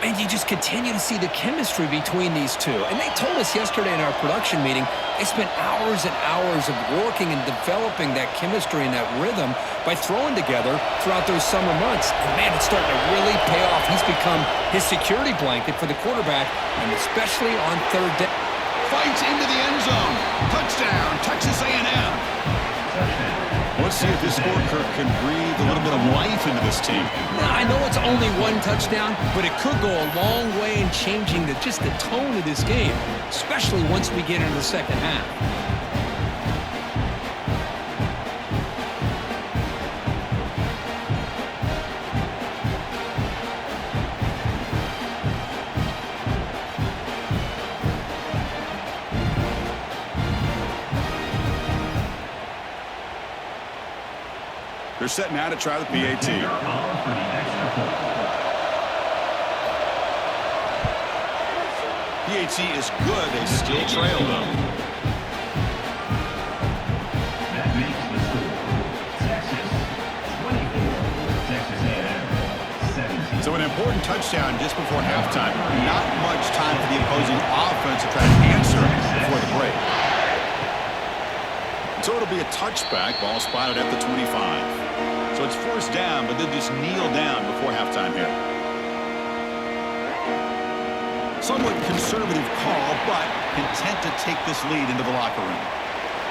And you just continue to see the chemistry between these two. And they told us yesterday in our production meeting, they spent hours and hours of working and developing that chemistry and that rhythm by throwing together throughout those summer months. And man, it's starting to really pay off. He's become his security blanket for the quarterback, and especially on third down. Fights into the end zone. Touchdown, Texas A&M. Let's see if this scorecard can breathe a little bit of life into this team. Now, I know it's only one touchdown, but it could go a long way in changing just the tone of this game, especially once we get into the second half. They're setting out to try the PAT. PAT is good. They still trail, though. That makes the score. Texas 24. Texas A&M 17. So an important touchdown just before halftime. Not much time for the opposing offense to try to answer before the break. So it'll be a touchback. Ball spotted at the 25. So it's first down, but then just kneel down before halftime here. Somewhat conservative call, but content to take this lead into the locker room.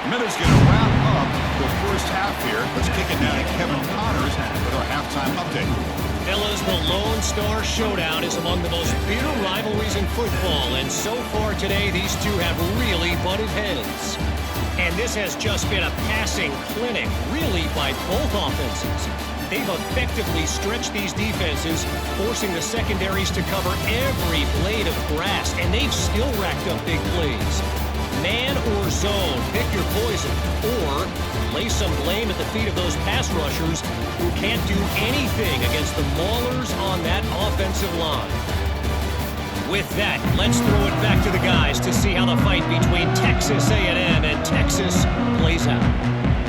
Miller's going to wrap up the first half here. Let's kick it down to Kevin Connors with our halftime update. Fellas, the Lone Star Showdown is among the most bitter rivalries in football, and so far today, these two have really butted heads. And this has just been a passing clinic, really, by both offenses. They've effectively stretched these defenses, forcing the secondaries to cover every blade of grass, and they've still racked up big plays. Man or zone, pick your poison, or lay some blame at the feet of those pass rushers who can't do anything against the maulers on that offensive line. With that, let's throw it back to the guys to see how the fight between Texas A&M and Texas plays out.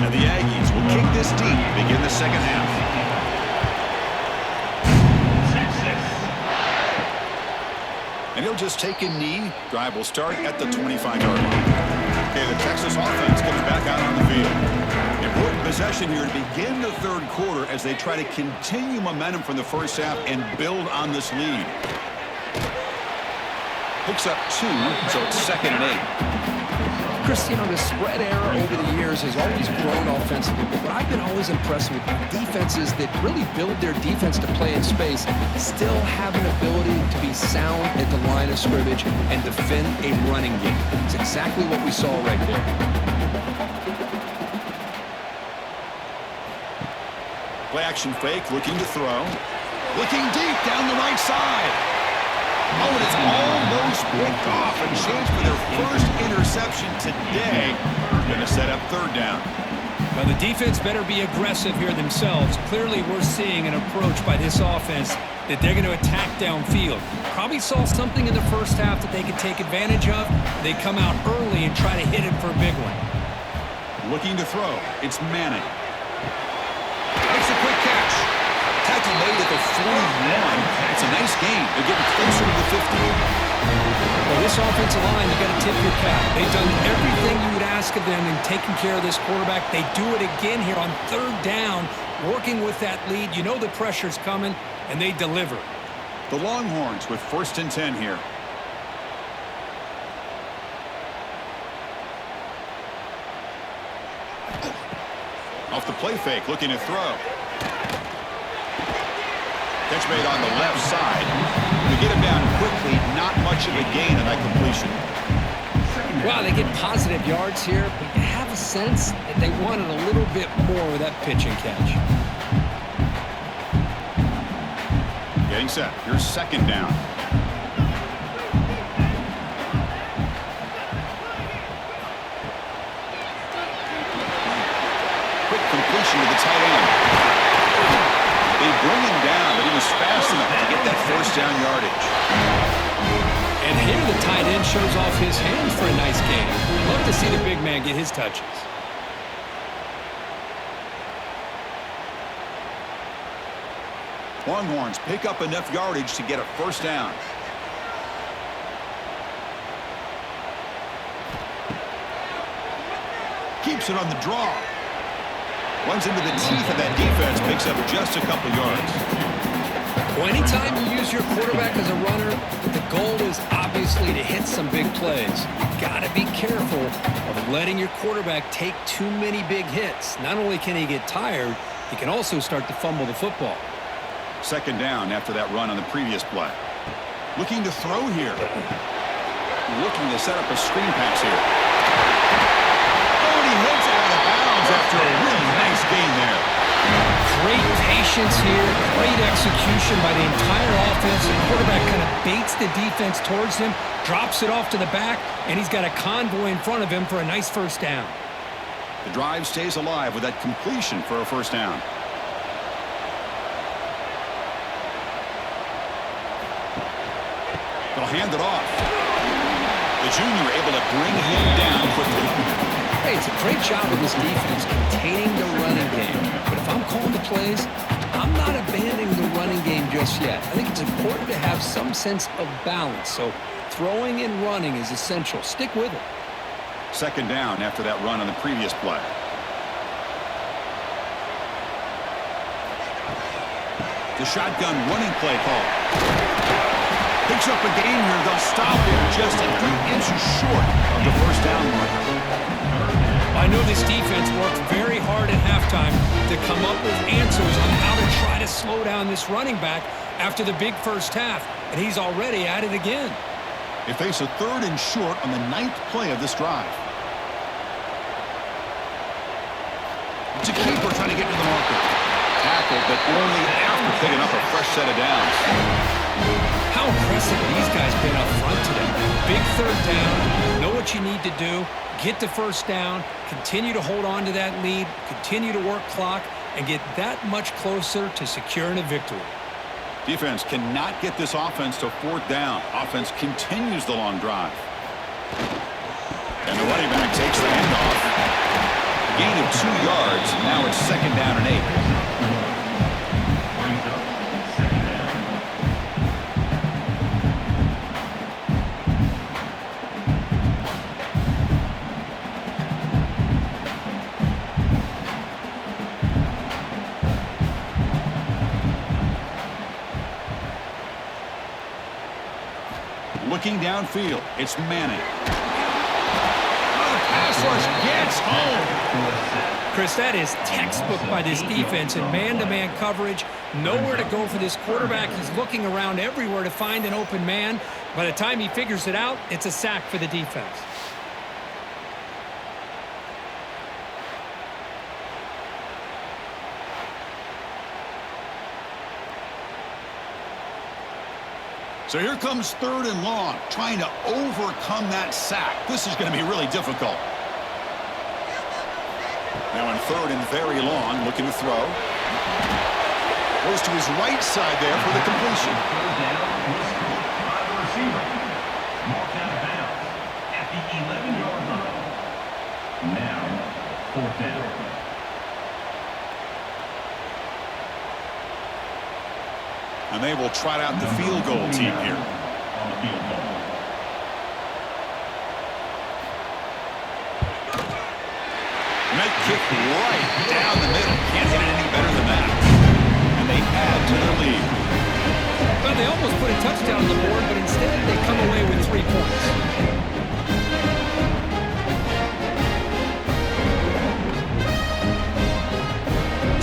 And the Aggies will kick this deep to begin the second half. And he'll just take a knee. Drive will start at the 25-yard line. Okay, the Texas offense comes back out on the field. Important possession here to begin the third quarter as they try to continue momentum from the first half and build on this lead. Picks up 2, so it's 2nd and 8. Chris, you know, the spread era over the years has always grown offensively, but I've been always impressed with defenses that really build their defense to play in space, still have an ability to be sound at the line of scrimmage and defend a running game. It's exactly what we saw right there. Play action fake, looking to throw. Looking deep down the right side. Oh, and it's almost picked off. A chance for their first interception today. Going to set up third down. Well, the defense better be aggressive here themselves. Clearly, we're seeing an approach by this offense that they're going to attack downfield. Probably saw something in the first half that they could take advantage of. They come out early and try to hit it for a big one. Looking to throw. It's Manning. Makes a quick catch. Tackle made at the 41. It's a nice game. They're getting closer to the 50. Well, this offensive line, you got to tip your cap. They've done everything you would ask of them in taking care of this quarterback. They do it again here on third down, working with that lead. You know the pressure's coming, and they deliver. The Longhorns with 1st and 10 here. Off the play fake, looking to throw. Catch made on the left side. To get him down quickly, not much of a gain on that completion. Wow, they get positive yards here, but you have a sense that they wanted a little bit more with that pitch and catch. Getting set. Here's 2nd down. Quick completion to the tight end. They bring him down, but he was fast enough to get that 1st down yardage. And here the tight tight end shows off his hands for a nice game. Love to see the big man get his touches. Longhorns pick up enough yardage to get a first down. Keeps it on the draw. Runs into the teeth of that defense, picks up just a couple yards. Well, anytime you use your quarterback as a runner, the goal is obviously to hit some big plays. You've got to be careful of letting your quarterback take too many big hits. Not only can he get tired, he can also start to fumble the football. Second down after that run on the previous play. Looking to throw here. Looking to set up a screen pass here. Oh, and he heads out of bounds after a really nice gain there. Great patience here, great execution by the entire offense. The quarterback kind of baits the defense towards him, drops it off to the back, and he's got a convoy in front of him for a nice first down. The drive stays alive with that completion for a first down. They'll hand it off. The junior able to bring him down quickly. Hey, it's a great job of this defense containing the running game. But if I'm calling the plays, I'm not abandoning the running game just yet. I think it's important to have some sense of balance. So throwing and running is essential. Stick with it. Second down after that run on the previous play. The shotgun running play call. Picks up a gain here. They'll stop him just a few inches short of the first down mark. I know this defense worked very hard at halftime to come up with answers on how to try to slow down this running back after the big first half, and he's already at it again. They face a third and short on the 9th play of this drive. It's a keeper trying to get to the marker. Tackle, but only after picking up a fresh set of downs. How impressive these guys been up front today. Big third down, know what you need to do, get the first down, continue to hold on to that lead, continue to work clock, and get that much closer to securing a victory. Defense cannot get this offense to fourth down. Offense continues the long drive. And the running back takes the handoff. A gain of 2 yards. Now it's second down and 8. Looking downfield, it's Manning. The pass rush gets home. Chris, that is textbook by this defense in man-to-man coverage. Nowhere to go for this quarterback. He's looking around everywhere to find an open man. By the time he figures it out, it's a sack for the defense. So here comes third and long, trying to overcome that sack. This is going to be really difficult. Now in third and very long, looking to throw. Goes to his right side there for the completion. Third down, by the receiver. Marked out of bounds at the 11-yard line. Now, fourth down. And they will trot out the field goal team here. On the field goal. And that kick right down the middle. Can't hit it any better than that. And they add to their lead. Well, they almost put a touchdown on the board, but instead they come away with 3 points.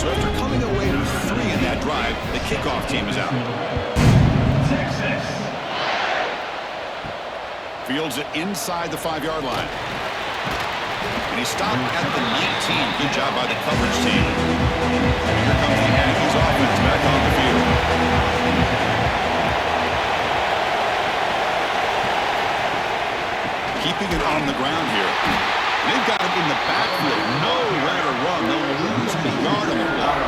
So after coming away with 3 in that drive, the kickoff team is out. Texas. Fields it inside the 5-yard line. And he stopped at the 19. Good job by the coverage team. And here comes the Aggies offense back on the field. Keeping it on the ground here. They've got him in the backfield. Nowhere to run. They'll lose the yard on the block.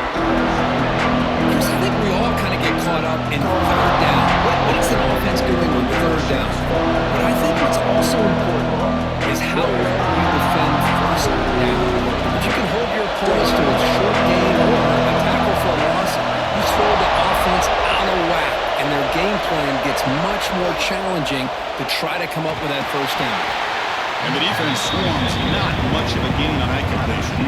Because I think we all kind of get caught up in third down. What is an offense doing on third down? But I think much more challenging to try to come up with that first down. And the defense swarms, not much of a gain on that completion.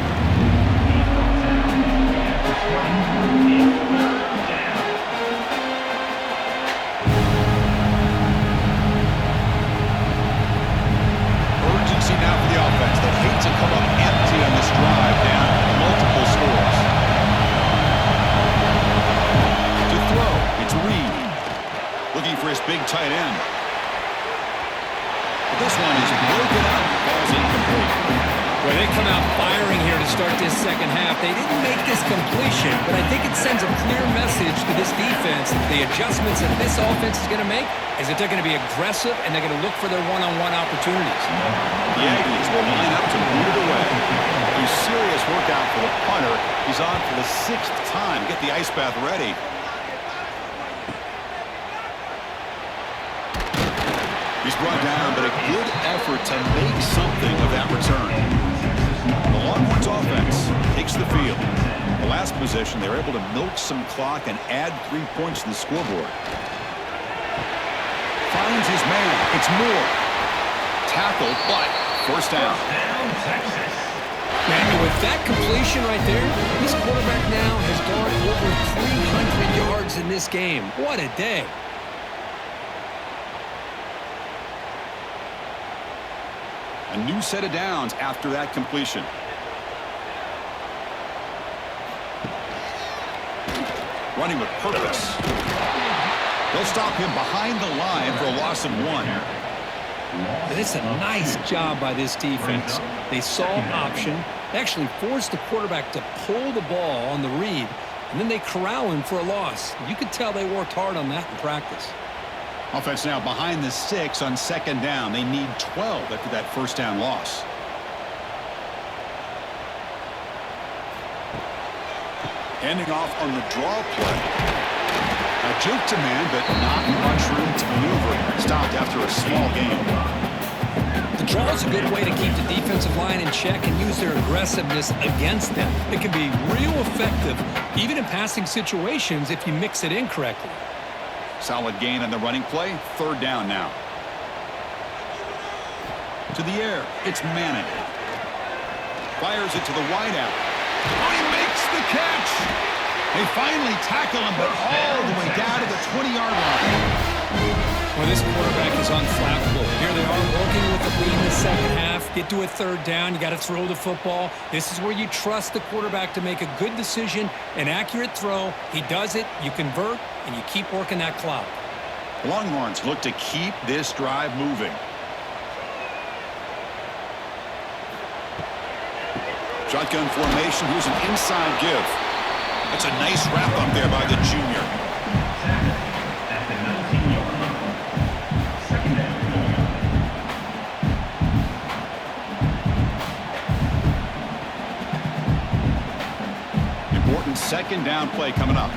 Urgency now for the offense that hate to come up empty on this drive, down multiple scores. To throw, it's Reed. Looking for his big tight end. But this one is broken up. Ball's incomplete. Well, they come out firing here to start this second half. They didn't make this completion, but I think it sends a clear message to this defense that the adjustments that this offense is going to make is that they're going to be aggressive and they're going to look for their one-on-one opportunities. The Aggies will line up to boot it away. A serious workout for the punter. He's on for the 6th time. Get the ice bath ready. He's brought down, but a good effort to make something of that return. The Longhorns offense takes the field. The last possession, they were able to milk some clock and add 3 points to the scoreboard. Finds his man. It's Moore. Tackled, but first down. Man, with that completion right there, this quarterback now has gone over 300 yards in this game. What a day. A new set of downs after that completion. Running with purpose. They'll stop him behind the line for a loss of 1. And it's a nice job by this defense. They saw option, actually forced the quarterback to pull the ball on the read, and then they corral him for a loss. You could tell they worked hard on that in practice. Offense now behind the 6 on second down. They need 12 after that first down loss. Handing off on the draw play. A juke to man, but not much room to maneuver. Stopped after a small gain. The draw is a good way to keep the defensive line in check and use their aggressiveness against them. It can be real effective, even in passing situations, if you mix it in correctly. Solid gain on the running play. Third down now. To the air. It's Manning. Fires it to the wideout. Oh, he makes the catch. They finally tackle him, but all the way down to the 20-yard line. Well, this quarterback is unflappable. Here they are working with the lead in the second half. Get to a third down. You got to throw the football. This is where you trust the quarterback to make a good decision, an accurate throw. He does it. You convert, and you keep working that clock. The Longhorns look to keep this drive moving. Shotgun formation. Here's an inside give. That's a nice wrap up there by the junior. At the 19-yard line. Second down. Important second down play coming up.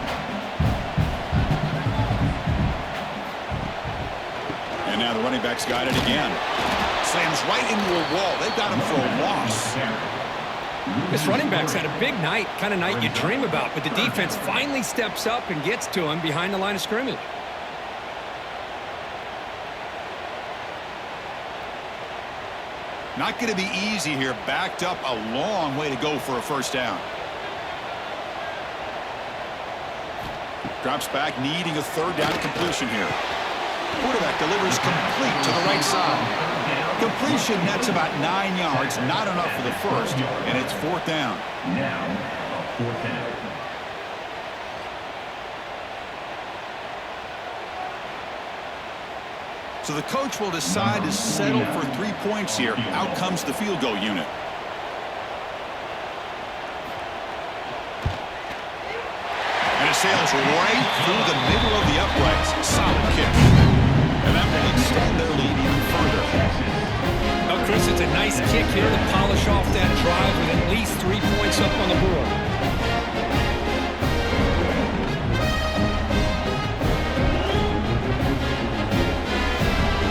And now the running back's got it again. Slams right into a wall. They've got him for a loss. This running back's had a big night, kind of night you dream about, but the defense finally steps up and gets to him behind the line of scrimmage. Not going to be easy here. Backed up a long way to go for a first down. Drops back, needing a third down completion here. Quarterback delivers complete to the right side. Completion nets about 9 yards, not enough for the first, and it's fourth down. Now, a fourth down. So the coach will decide to settle for 3 points here. Out comes the field goal unit. And it sails right through the middle of the uprights. Solid kick. And that will extend their lead even further. Oh, Chris, it's a nice kick here to polish off that drive with at least 3 points up on the board.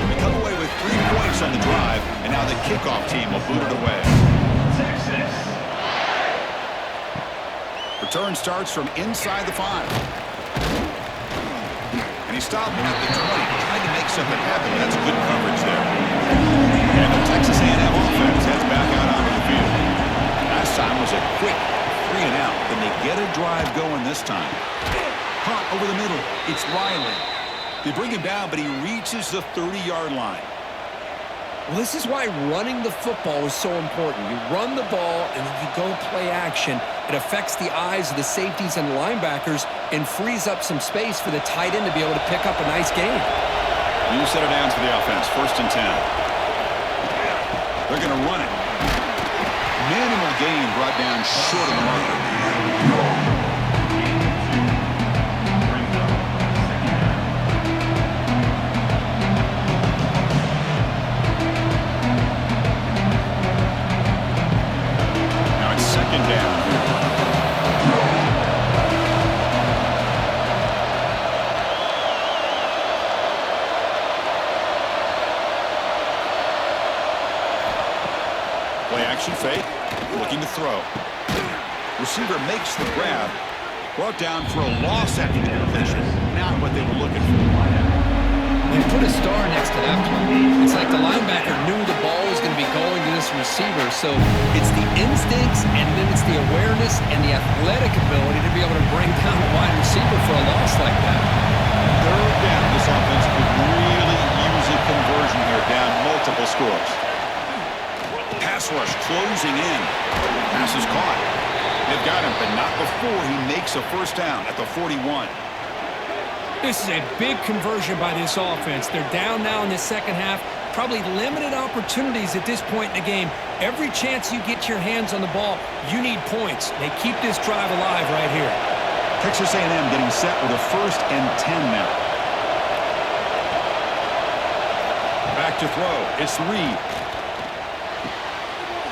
They come away with 3 points on the drive, and now the kickoff team will boot it away. Texas. Return starts from inside the 5. And he stopped at the 20. Tried to mix-up that happened. That's good coverage there. And the Texas A&M offense heads back out onto the field. Last time was a quick 3 and out. Then they get a drive going this time. Hot over the middle. It's Riley. They bring him down, but he reaches the 30-yard line. Well, this is why running the football is so important. You run the ball, and then you go play action. It affects the eyes of the safeties and linebackers and frees up some space for the tight end to be able to pick up a nice gain. New set of downs for the offense. 1st and 10. They're going to run it. Minimal gain brought down short of the marker. Fake, looking to throw. Receiver makes the grab. Brought down for a loss after the completion. Not what they were looking for. They put a star next to that play. It's like the linebacker knew the ball was going to be going to this receiver, so it's the instincts and then it's the awareness and the athletic ability to be able to bring down a wide receiver for a loss like that. 3rd down. This offense could really use a conversion here, down multiple scores. Pass rush closing in. Pass is caught. They've got him, but not before he makes a 1st down at the 41. This is a big conversion by this offense. They're down now in the second half. Probably limited opportunities at this point in the game. Every chance you get your hands on the ball, you need points. They keep this drive alive right here. Texas A&M getting set with a 1st and 10 now. Back to throw. It's Reed.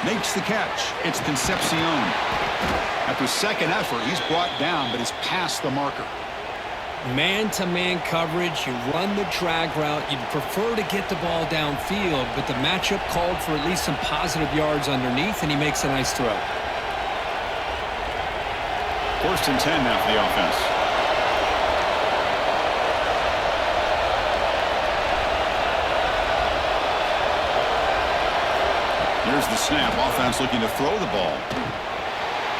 Makes the catch. It's Concepcion. After second effort, he's brought down, but he's past the marker. Man-to-man coverage, you run the drag route. You'd prefer to get the ball downfield, but the matchup called for at least some positive yards underneath, and he makes a nice throw. 1st and 10 now for the offense. Here's the snap. Offense looking to throw the ball.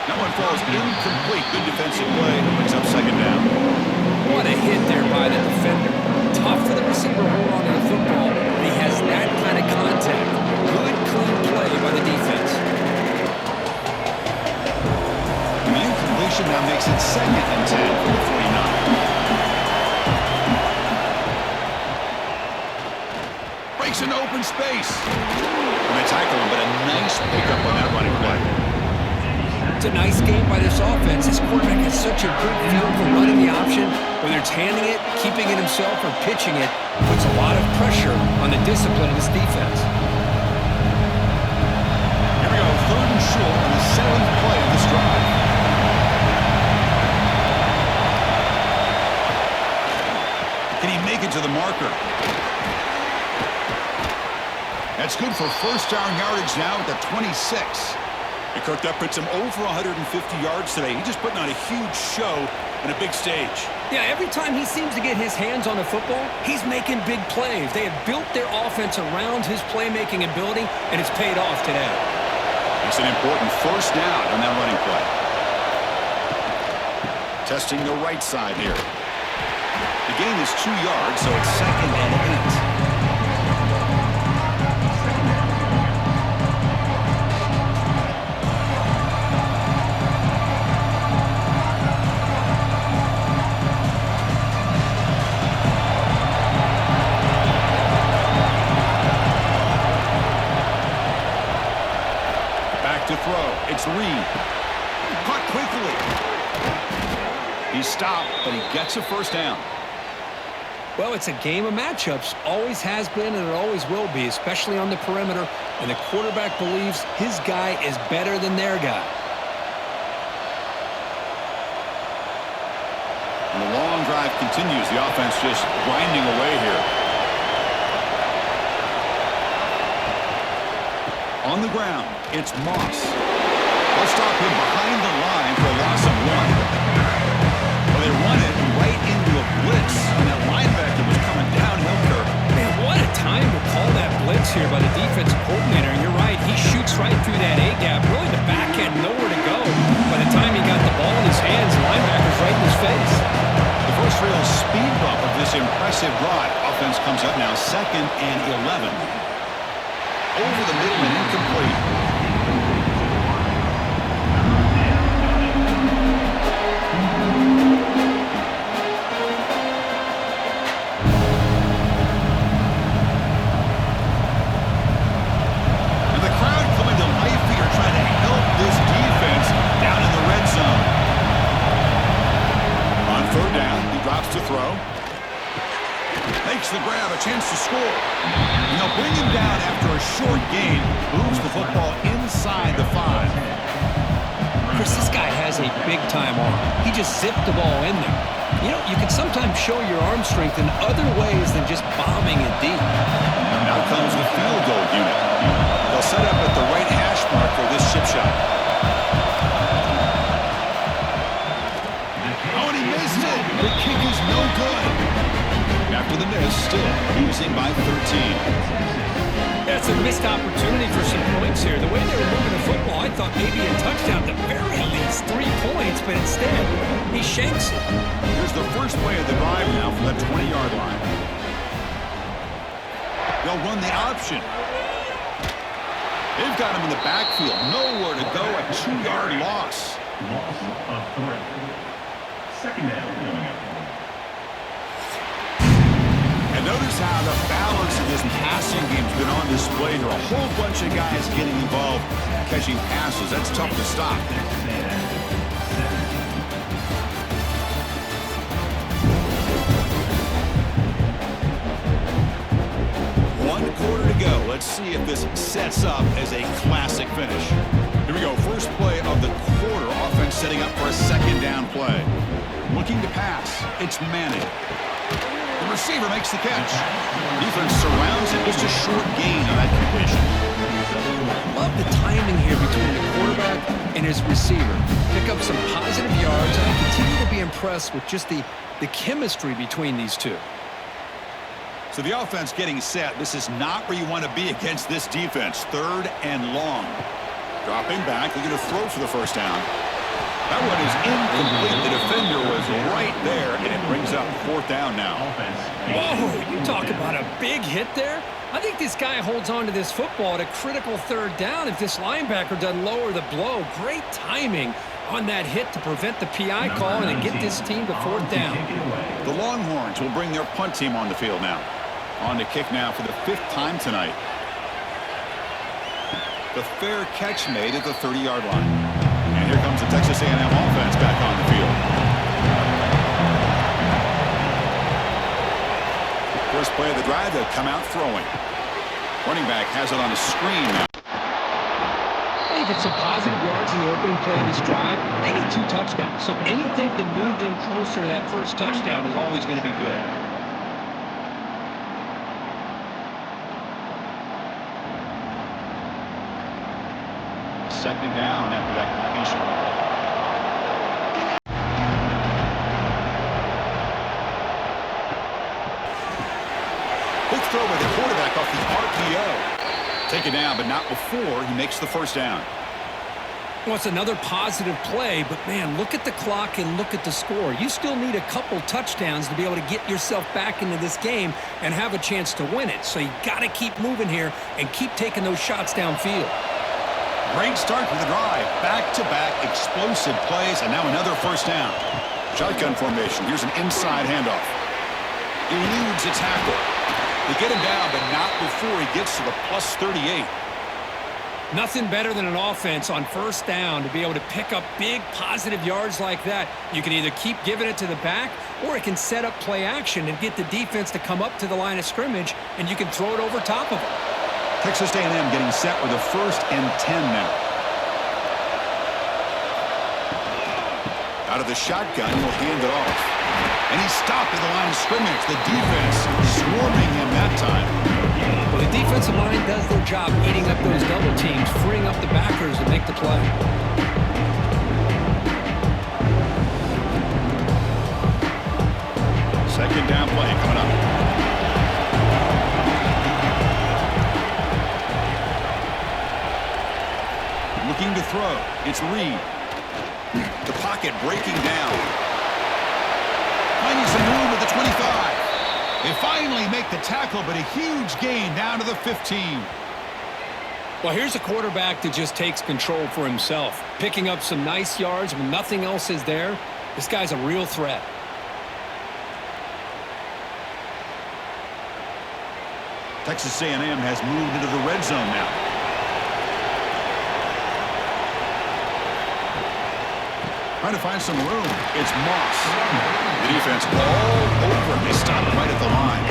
That one falls incomplete. Good defensive play. Brings up 2nd down. What a hit there by the defender. Tough for the receiver to hold on to the football, but he has that kind of contact. Good, clean play by the defense. And the incompletion now makes it 2nd and 10 for the 49. Breaks into open space. And they tackle him, but a nice pickup on that running play. It's a nice game by this offense. This quarterback has such a good feel for running the option. Whether it's handing it, keeping it himself, or pitching it, puts a lot of pressure on the discipline of this defense. Here we go, 3rd and short on the 7th play of this drive. Can he make it to the marker? That's good for 1st down yardage now at the 26. And Kirk, that puts him over 150 yards today. He's just putting on a huge show in a big stage. Yeah, every time he seems to get his hands on the football, he's making big plays. They have built their offense around his playmaking ability, and it's paid off today. It's an important 1st down on that running play. Testing the right side here. The gain is 2 yards, so it's 2nd and 8. To throw. It's Reed. Caught quickly. He's stopped, but he gets a 1st down. Well, it's a game of matchups. Always has been, and it always will be, especially on the perimeter, when the quarterback believes his guy is better than their guy. And the long drive continues. The offense just grinding away here. On the ground, it's Moss. They'll stop him behind the line for a loss of 1. Well, they run it right into a blitz, and that linebacker was coming downhill. right through that A-gap. Really, the back had nowhere to go. By the time he got the ball in his hands, the linebacker's right in his face. The first real speed bump of this impressive drive. Offense comes up now 2nd and 11. Over the middle and incomplete. And the crowd coming to life here trying to help this defense down in the red zone. On 3rd down, he drops to throw. Makes the grab, a chance to score. And they'll bring him down after a short gain. Moves the football inside the 5. Chris, this guy has a big-time arm. He just zipped the ball in there. You know, you can sometimes show your arm strength in other ways than just bombing it deep. Now comes the field goal unit. They'll set up at the right hash mark for this chip shot. Oh, and he missed it. The kick is no good. After the miss, still losing by 13. That's a missed opportunity for some points here. The way they were moving the football, I thought maybe a touchdown, at the very least 3 points, but instead, he shanks it. Here's the first play of the drive now from the 20-yard line. They'll run the option. They've got him in the backfield. Nowhere to go, a 2-yard loss. Loss of 3. 2nd down coming up. And notice how the balance of this passing game's been on display. There are a whole bunch of guys getting involved catching passes. That's tough to stop. One quarter to go. Let's see if this sets up as a classic finish. Here we go. First play of the quarter. Offense setting up for a 2nd down play. Looking to pass. It's Manning. The receiver makes the catch. Defense surrounds it. Just a short gain on that completion. Love the timing here between the quarterback and his receiver. Pick up some positive yards, and I continue to be impressed with just the chemistry between these two. So the offense getting set. This is not where you want to be against this defense. 3rd and long. Dropping back. Looking to throw for the first down. That one is incomplete. The defender was right there, and it brings up 4th down now. Whoa, you talk about a big hit there. I think this guy holds on to this football at a critical 3rd down if this linebacker doesn't lower the blow. Great timing on that hit to prevent the PI call and to get this team to 4th down. The Longhorns will bring their punt team on the field now. On to kick now for the 5th time tonight. The fair catch made at the 30-yard line. And here comes the Texas A&M offense back on the field. First play of the drive, they'll come out throwing. Running back has it on a screen now. They get some positive yards in the opening play of this drive. They need 2 touchdowns. So anything to move them closer to that first touchdown is always going to be good. Second down after that completion. Quick throw by the quarterback off the RPO. Taken down, but not before he makes the first down. Well, it's another positive play, but man, look at the clock and look at the score. You still need a couple touchdowns to be able to get yourself back into this game and have a chance to win it. So you got to keep moving here and keep taking those shots downfield. Great start for the drive. Back-to-back explosive plays, and now another first down. Shotgun formation. Here's an inside handoff. Eludes a tackle. They get him down, but not before he gets to the plus 38. Nothing better than an offense on first down to be able to pick up big positive yards like that. You can either keep giving it to the back, or it can set up play action and get the defense to come up to the line of scrimmage, and you can throw it over top of them. Texas A&M getting set with a 1st and 10 now. Out of the shotgun, he'll hand it off. And he's stopped at the line of scrimmage. The defense swarming him that time. Well, the defensive line does their job eating up those double teams, freeing up the backers to make the play. Second down play coming up. throw. It's Reed. The pocket breaking down. Finding some room at the 25. They finally make the tackle, but a huge gain down to the 15. Well, here's a quarterback that just takes control for himself, picking up some nice yards when nothing else is there. This guy's a real threat. Texas A&M has moved into the red zone now. Trying to find some room. It's Moss. The defense all over. They stop right at the line.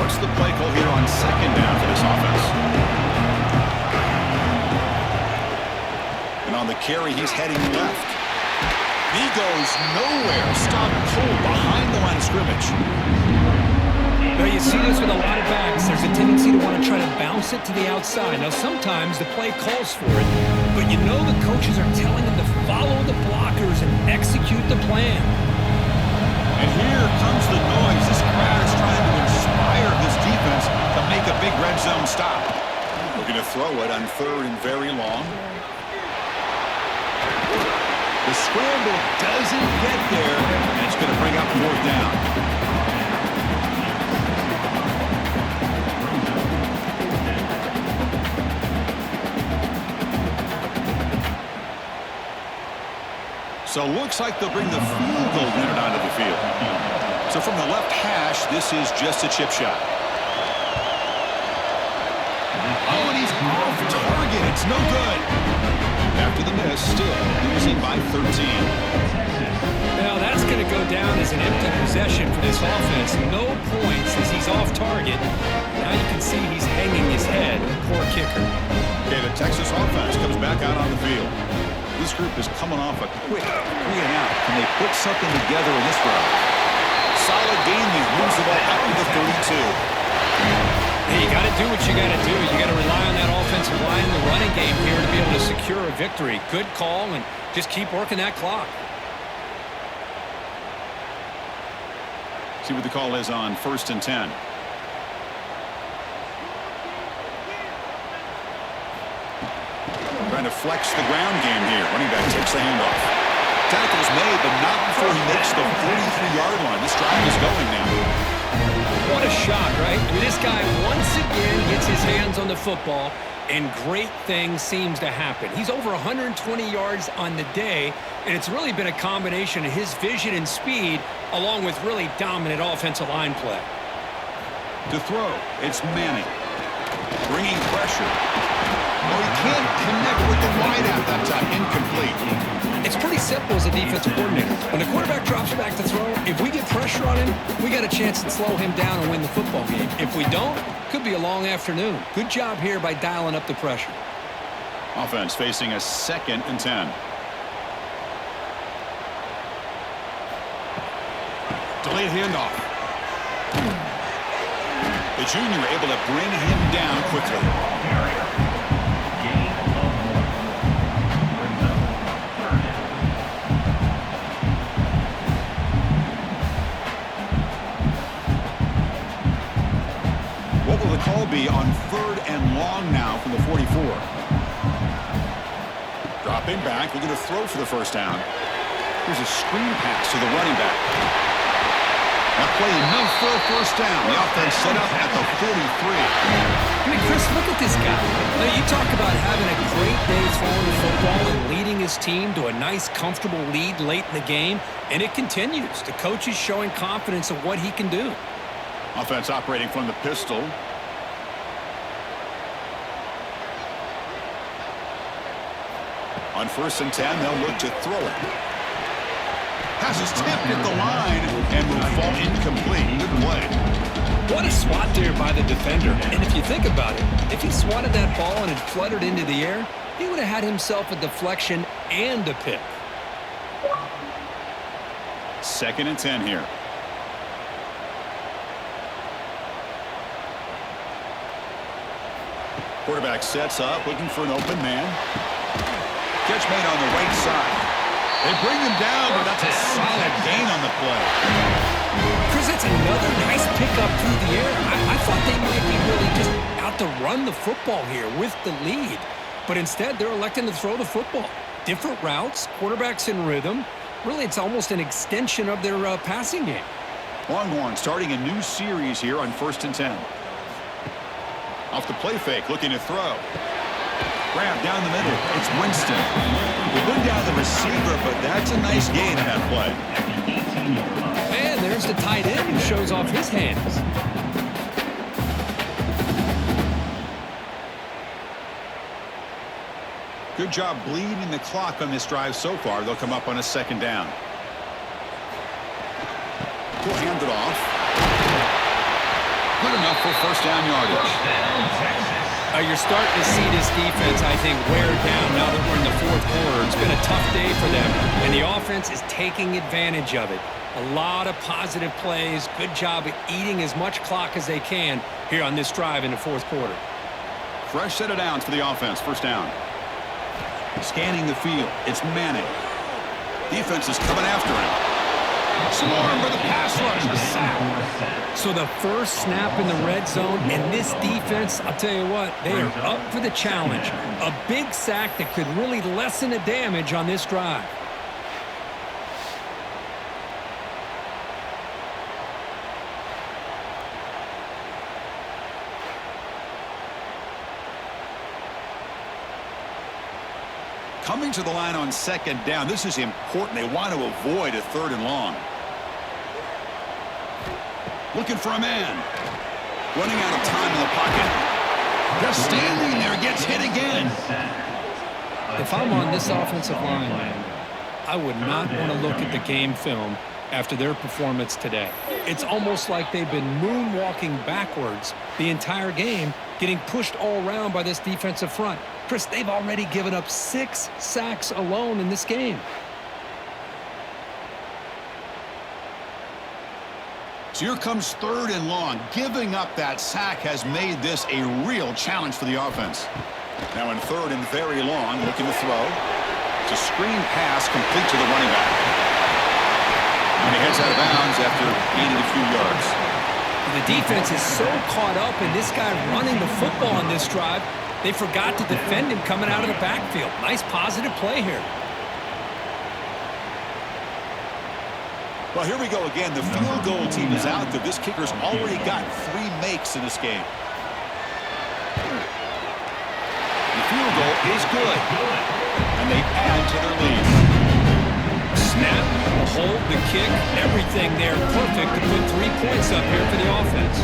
What's the play call here on second down for this offense? And on the carry, he's heading left. He goes nowhere. Stopped cold behind the line of scrimmage. Now, you see this with a lot of backs. There's a tendency to want to try to bounce it to the outside. Now, sometimes the play calls for it, but you know the coaches are telling them to follow the blockers and execute the plan. And here comes the noise. This crowd is trying to inspire this defense to make a big red zone stop. Looking to throw it on third and very long. The scramble doesn't get there, and it's going to bring up fourth down. So looks like they'll bring the field goal unit onto the field. So from the left hash, this is just a chip shot. Oh, and he's off target. It's no good. After the miss, still losing by 13. Now that's going to go down as an empty possession for this offense. No points as he's off target. Now you can see he's hanging his head. Poor kicker. Okay, the Texas offense comes back out on the field. This group is coming off a quick 3 and out. Can they put something together in this round? Solid game here. Moves the ball out to the 32. Hey, you got to do what you got to do. You got to rely on that offensive line, the running game here to be able to secure a victory. Good call, and just keep working that clock. See what the call is on 1st and 10. Trying to flex the ground game here. Running back takes the handoff. Tackle's made, but not before he makes the 43-yard line. This drive is going now. What a shot, right? I mean, this guy once again gets his hands on the football, and great things seems to happen. He's over 120 yards on the day, and it's really been a combination of his vision and speed along with really dominant offensive line play. To throw, it's Manning. Bringing pressure. Oh, he can't connect with the wideout that time. Incomplete. It's pretty simple as a defensive coordinator. When the quarterback drops back to throw, if we get pressure on him, we got a chance to slow him down and win the football game. If we don't, could be a long afternoon. Good job here by dialing up the pressure. Offense facing a 2nd and 10. Delayed handoff. The junior able to bring him down quickly. Call be on 3rd and long now from the 44. Dropping back, looking to throw for the first down. Here's a screen pass to the running back. That play enough for a first down. The offense set up at the 43. I mean, Chris, look at this guy. Now, you talk about having a great day throwing the football and leading his team to a nice, comfortable lead late in the game, and it continues. The coach is showing confidence of what he can do. Offense operating from the pistol. On 1st and 10, they'll look to throw it. Pass is tipped at the line and will fall incomplete. Good play. What a swat there by the defender. And if you think about it, if he swatted that ball and it fluttered into the air, he would have had himself a deflection and a pick. 2nd and 10 here. Quarterback sets up, looking for an open man. Catch made on the right side. They bring them down, but that's a solid gain on the play. Chris, it's another nice pickup through the air. I thought they might be really just out to run the football here with the lead. But instead, they're electing to throw the football. Different routes, quarterbacks in rhythm. Really, it's almost an extension of their passing game. Longhorns starting a new series here on 1st and 10. Off the play fake, looking to throw. Grab down the middle. It's Winston. They bring down the receiver, but that's a nice gain in that play. And there's the tight end who shows off his hands. Good job bleeding the clock on this drive so far. They'll come up on a 2nd down. We'll hand it off. Good enough for 1st down yardage. You're starting to see this defense, I think, wear down now that we're in the 4th quarter. It's been a tough day for them, and the offense is taking advantage of it. A lot of positive plays. Good job at eating as much clock as they can here on this drive in the 4th quarter. Fresh set of downs for the offense. 1st down. Scanning the field. It's Manning. Defense is coming after him. Smart for the pass rush. A sack. So the first snap in the red zone, and this defense, I'll tell you what, they are up for the challenge. A big sack that could really lessen the damage on this drive. Coming to the line on 2nd down. This is important. They want to avoid a 3rd and long. Looking for a man. Running out of time in the pocket. Just standing there. Gets hit again. If I'm on this offensive line, I would not want to look at the game film after their performance today. It's almost like they've been moonwalking backwards the entire game, getting pushed all around by this defensive front. Chris, they've already given up 6 sacks alone in this game. So here comes 3rd and long. Giving up that sack has made this a real challenge for the offense. Now in 3rd and very long, looking to throw. It's a screen pass complete to the running back. And he heads out of bounds after gaining a few yards. The defense is so caught up in this guy running the football on this drive, they forgot to defend him coming out of the backfield. Nice positive play here. Well, here we go again. The field goal team is out there. This kicker's already got 3 makes in this game. The field goal is good. And they add to their lead. Snap, hold, the kick, everything there perfect to put 3 points up here for the offense.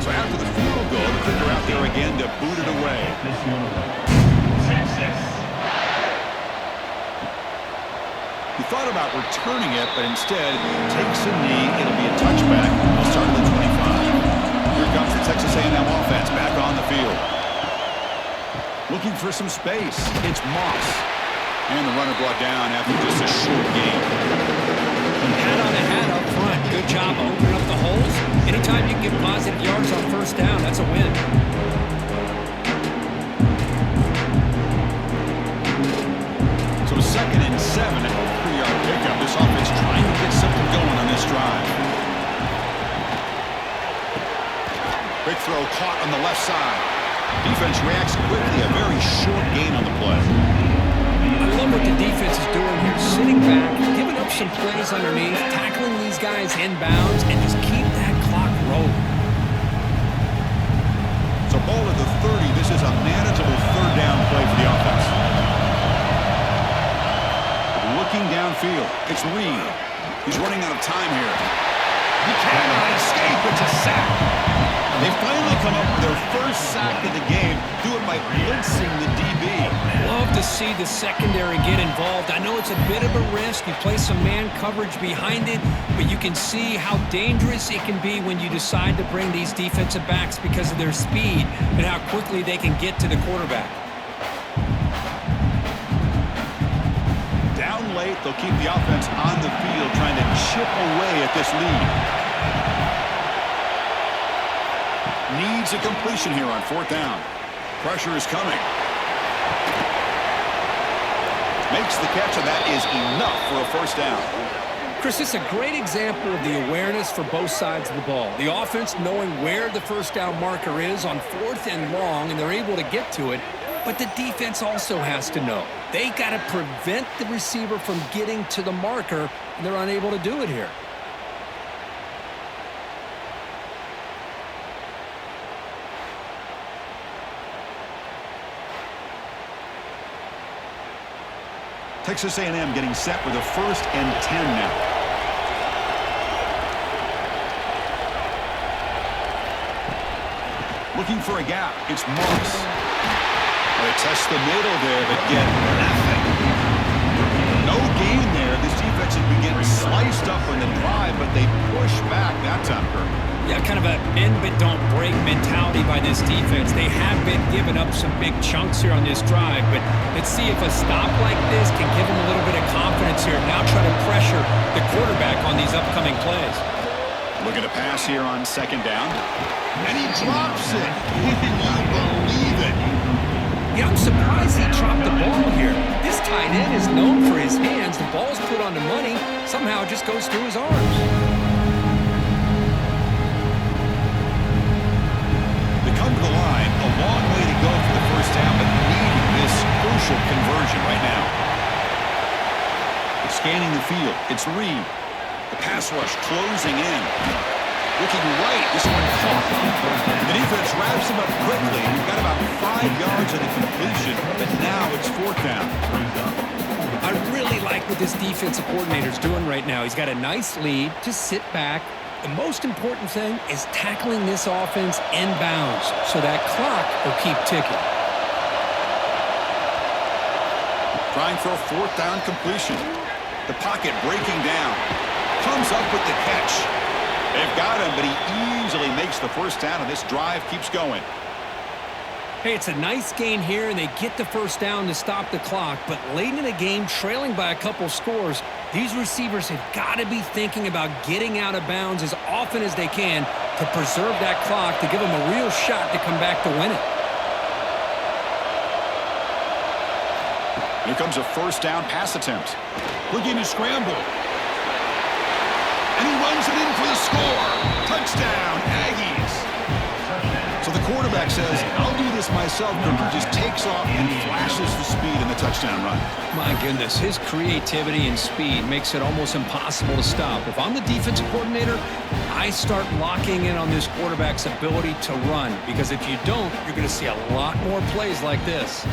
So after the field goal, the kicker out there again to boot it away. He thought about returning it, but instead takes a knee. It'll be a touchback. We'll start at the 25. Here comes the Texas A&M offense back on the field. Looking for some space. It's Moss. And the runner brought down after just a short game. Hat on a hat up front. Good job opening up the holes. Anytime you can get positive yards on 1st down, that's a win. So 2nd and 7 and a 3-yard pickup. This offense trying to get something going on this drive. Big throw caught on the left side. Defense reacts quickly. A very short gain on the play. I love what the defense is doing here. Sitting back, giving up some plays underneath, tackling these guys inbounds, and just keep that clock rolling. So ball at the 30. This is a manageable 3rd down play for the offense. Looking downfield. It's Reed. He's running out of time here. He cannot escape. It's a sack. They finally come up with their first sack of the game. Do it by blitzing the DB. Love to see the secondary get involved. I know it's a bit of a risk. You play some man coverage behind it, but you can see how dangerous it can be when you decide to bring these defensive backs because of their speed and how quickly they can get to the quarterback. Down late, they'll keep the offense on the field trying to chip away at this lead. needs a completion here on 4th down. Pressure is coming. Makes the catch, and that is enough for a 1st down. Chris, this is a great example of the awareness for both sides of the ball. The offense knowing where the 1st down marker is on 4th and long, and they're able to get to it. But the defense also has to know. They got to prevent the receiver from getting to the marker, and they're unable to do it here. Texas A&M getting set with a 1st and 10 now. Looking for a gap. It's Moss. They test the middle there, but get nothing. No gain there. This defense has been getting sliced up on the drive, but they push back that time, Kirk. Yeah, kind of a bend but don't break mentality by this defense. They have been giving up some big chunks here on this drive, but let's see if a stop like this can give them a little bit of confidence here. Now try to pressure the quarterback on these upcoming plays. Looking to pass here on 2nd down. And he drops it. Can you believe it? Yeah, I'm surprised he dropped the ball here. This tight end is known for his hands. The ball's put on the money. Somehow it just goes through his arms. They come to the line. A long way to go for the 1st down, but need this crucial conversion right now. Scanning the field. It's Reed. The pass rush closing in. Looking right. This one caught. The defense wraps him up quickly. We've got about 5 yards of the completion, but now it's 4th down. I really like what this defensive coordinator's doing right now. He's got a nice lead. Just sit back. The most important thing is tackling this offense inbounds so that clock will keep ticking. Trying for a 4th down completion. The pocket breaking down. Comes up with the catch. They've got him, but he easily makes the 1st down, and this drive keeps going. Hey, it's a nice gain here, and they get the 1st down to stop the clock. But late in the game, trailing by a couple scores, these receivers have got to be thinking about getting out of bounds as often as they can to preserve that clock, to give them a real shot to come back to win it. Here comes a 1st down pass attempt. Looking to scramble. And he runs it in for the score. Touchdown, Aggies. So the quarterback says, I'll do this myself, but he just takes off and flashes the speed in the touchdown run. My goodness, his creativity and speed makes it almost impossible to stop. If I'm the defensive coordinator, I start locking in on this quarterback's ability to run, because if you don't, you're going to see a lot more plays like this.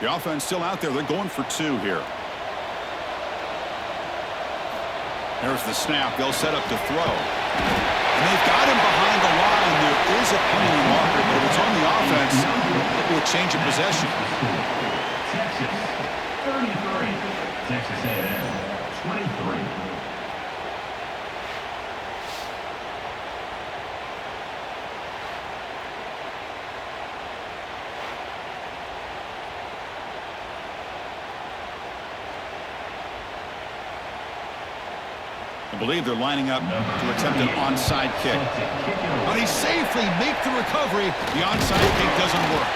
The offense still out there. They're going for 2 here. There's the snap. They'll set up to throw. And they've got him behind the line. There is a penalty marker, but if it's on the offense, it will change of possession. Texas, 33. Texas A&M, 23. I believe they're lining up to attempt an onside kick. But he safely makes the recovery. The onside kick doesn't work.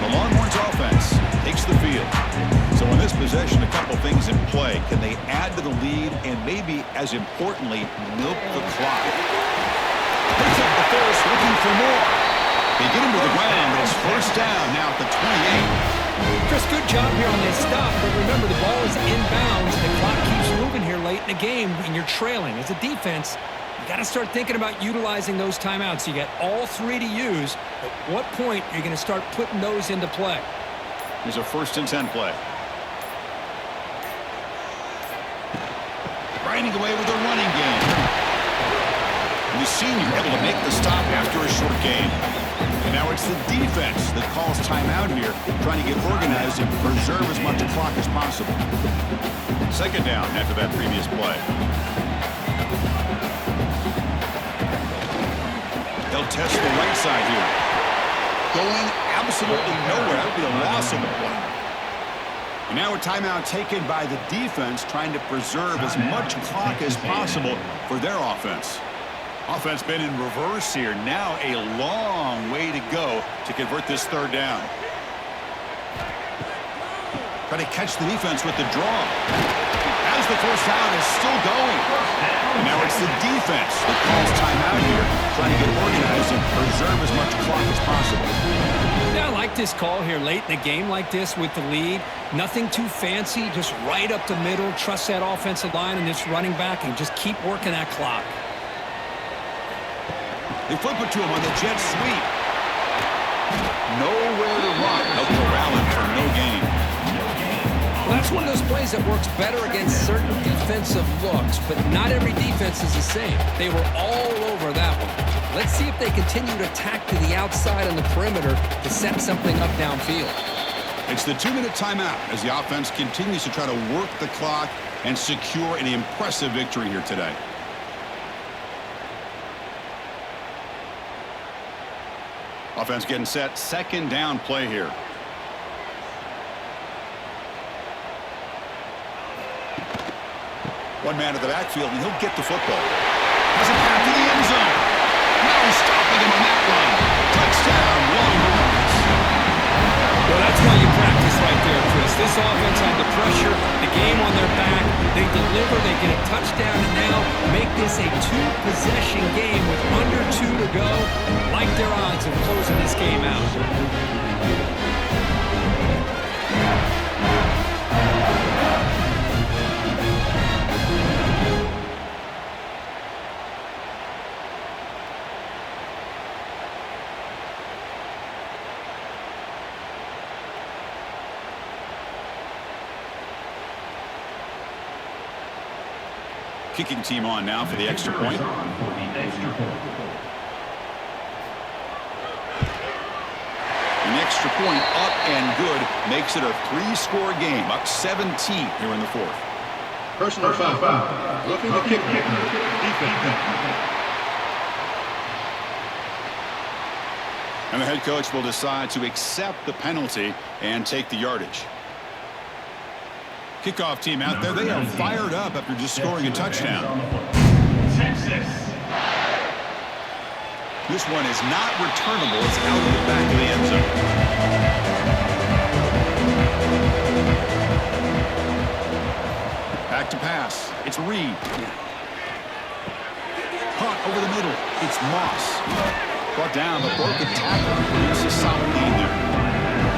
The Longhorns offense takes the field. So in this possession, a couple things in play. Can they add to the lead and maybe, as importantly, milk the clock? Picks up the first, looking for more. They get him to the ground, but it's 1st down now at the 28. Chris, good job here on this stop, but remember, the ball is inbounds. The clock keeps moving here late in the game, and you're trailing. As a defense, you got to start thinking about utilizing those timeouts. You got all 3 to use. At what point are you going to start putting those into play? Here's a 1st and 10 play. Grinding away with a running game. And the senior able to make the stop after a short game. And now it's the defense that calls timeout here, trying to get organized and preserve as much clock as possible. 2nd down after that previous play. They'll test the right side here. Going absolutely nowhere. That would be a loss of the play. And now a timeout taken by the defense, trying to preserve as much clock as possible for their offense. Offense been in reverse here. Now a long way to go to convert this third down. Try to catch the defense with the draw. As the first down is still going. And now it's the defense that calls timeout here, trying to get organized and preserve as much clock as possible. Yeah, I like this call here late in the game like this with the lead. Nothing too fancy, just right up the middle. Trust that offensive line and this running back and just keep working that clock. They flip it to him on the jet sweep. Nowhere to run. They'll corral him for no gain. Well, that's one of those plays that works better against certain defensive looks, but not every defense is the same. They were all over that one. Let's see if they continue to tack to the outside on the perimeter to set something up downfield. It's the 2-minute timeout as the offense continues to try to work the clock and secure an impressive victory here today. Offense getting set. Second down play here. One man at the backfield, and he'll get the football. Has it back to the end zone. No stopping him on that run. Touchdown, Longhorns. Well, that's why you practice right there, Chris. This offense had the pressure, the game on their back. They deliver, they get a touchdown, and now make this a two-possession game with under 2 to go. Like their odds of closing this game out. Kicking team on now for the extra point. An extra point up and good makes it a 3-score game, up 17 here in the fourth. Personal foul. Roughing the kicker. Defense. And the head coach will decide to accept the penalty and take the yardage. Kickoff team out there, they are fired up after just scoring a touchdown. Texas. This one is not returnable. It's out of the back of the end zone. Back to pass. It's Reed. Caught over the middle. It's Moss. Brought down, but broke the tackle. It's a solid gain there.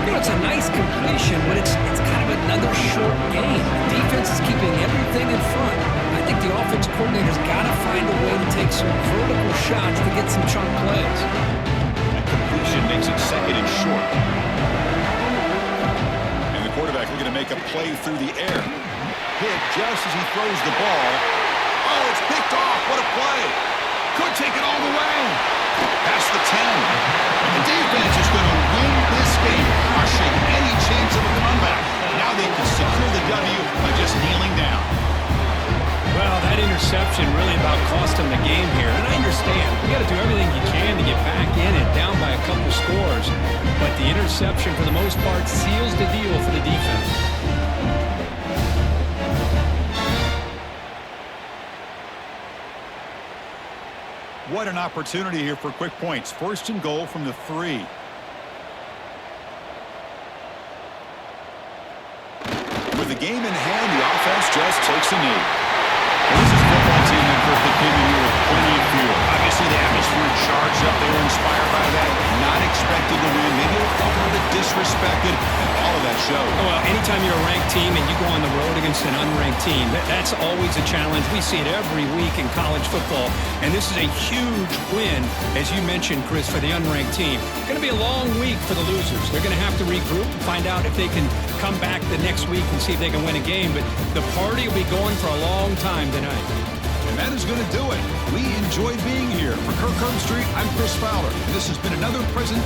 You know, it's a nice completion, but it's kind of another short game. The defense is keeping everything in front. I think the offense coordinator's got to find a way to take some vertical shots to get some chunk plays. That completion makes it second and short. And the quarterback looking to make a play through the air. Hit just as he throws the ball. Oh, it's picked off. What a play. Could take it all the way. Past the 10. The defense is going to win this game, crushing any chance of a comeback. Now they can secure the W by just kneeling down. Well, that interception really about cost them the game here. And I understand. You got to do everything you can to get back in it, down by a couple scores. But the interception, for the most part, seals the deal for the defense. What an opportunity here for quick points. First and goal from the 3. With the game in hand, the offense just takes a knee. This is football team that first came in here with plenty of fuel. Obviously, the atmosphere charged up. They were inspired by that. Not expected to win. Maybe they felt a little bit disrespected, and all of that showed. Well, anytime you're a ranked team and you go on the road against an unranked team, that's always a challenge. We see it every week in college football, and this is a huge win, as you mentioned, Chris, for the unranked team. It's going to be a long week for the losers. They're going to have to regroup and find out if they can come back the next week and see if they can win a game, but the party will be going for a long time tonight. And that is going to do it. We enjoyed being here. For Kirk Street, I'm Chris Fowler. And this has been another presentation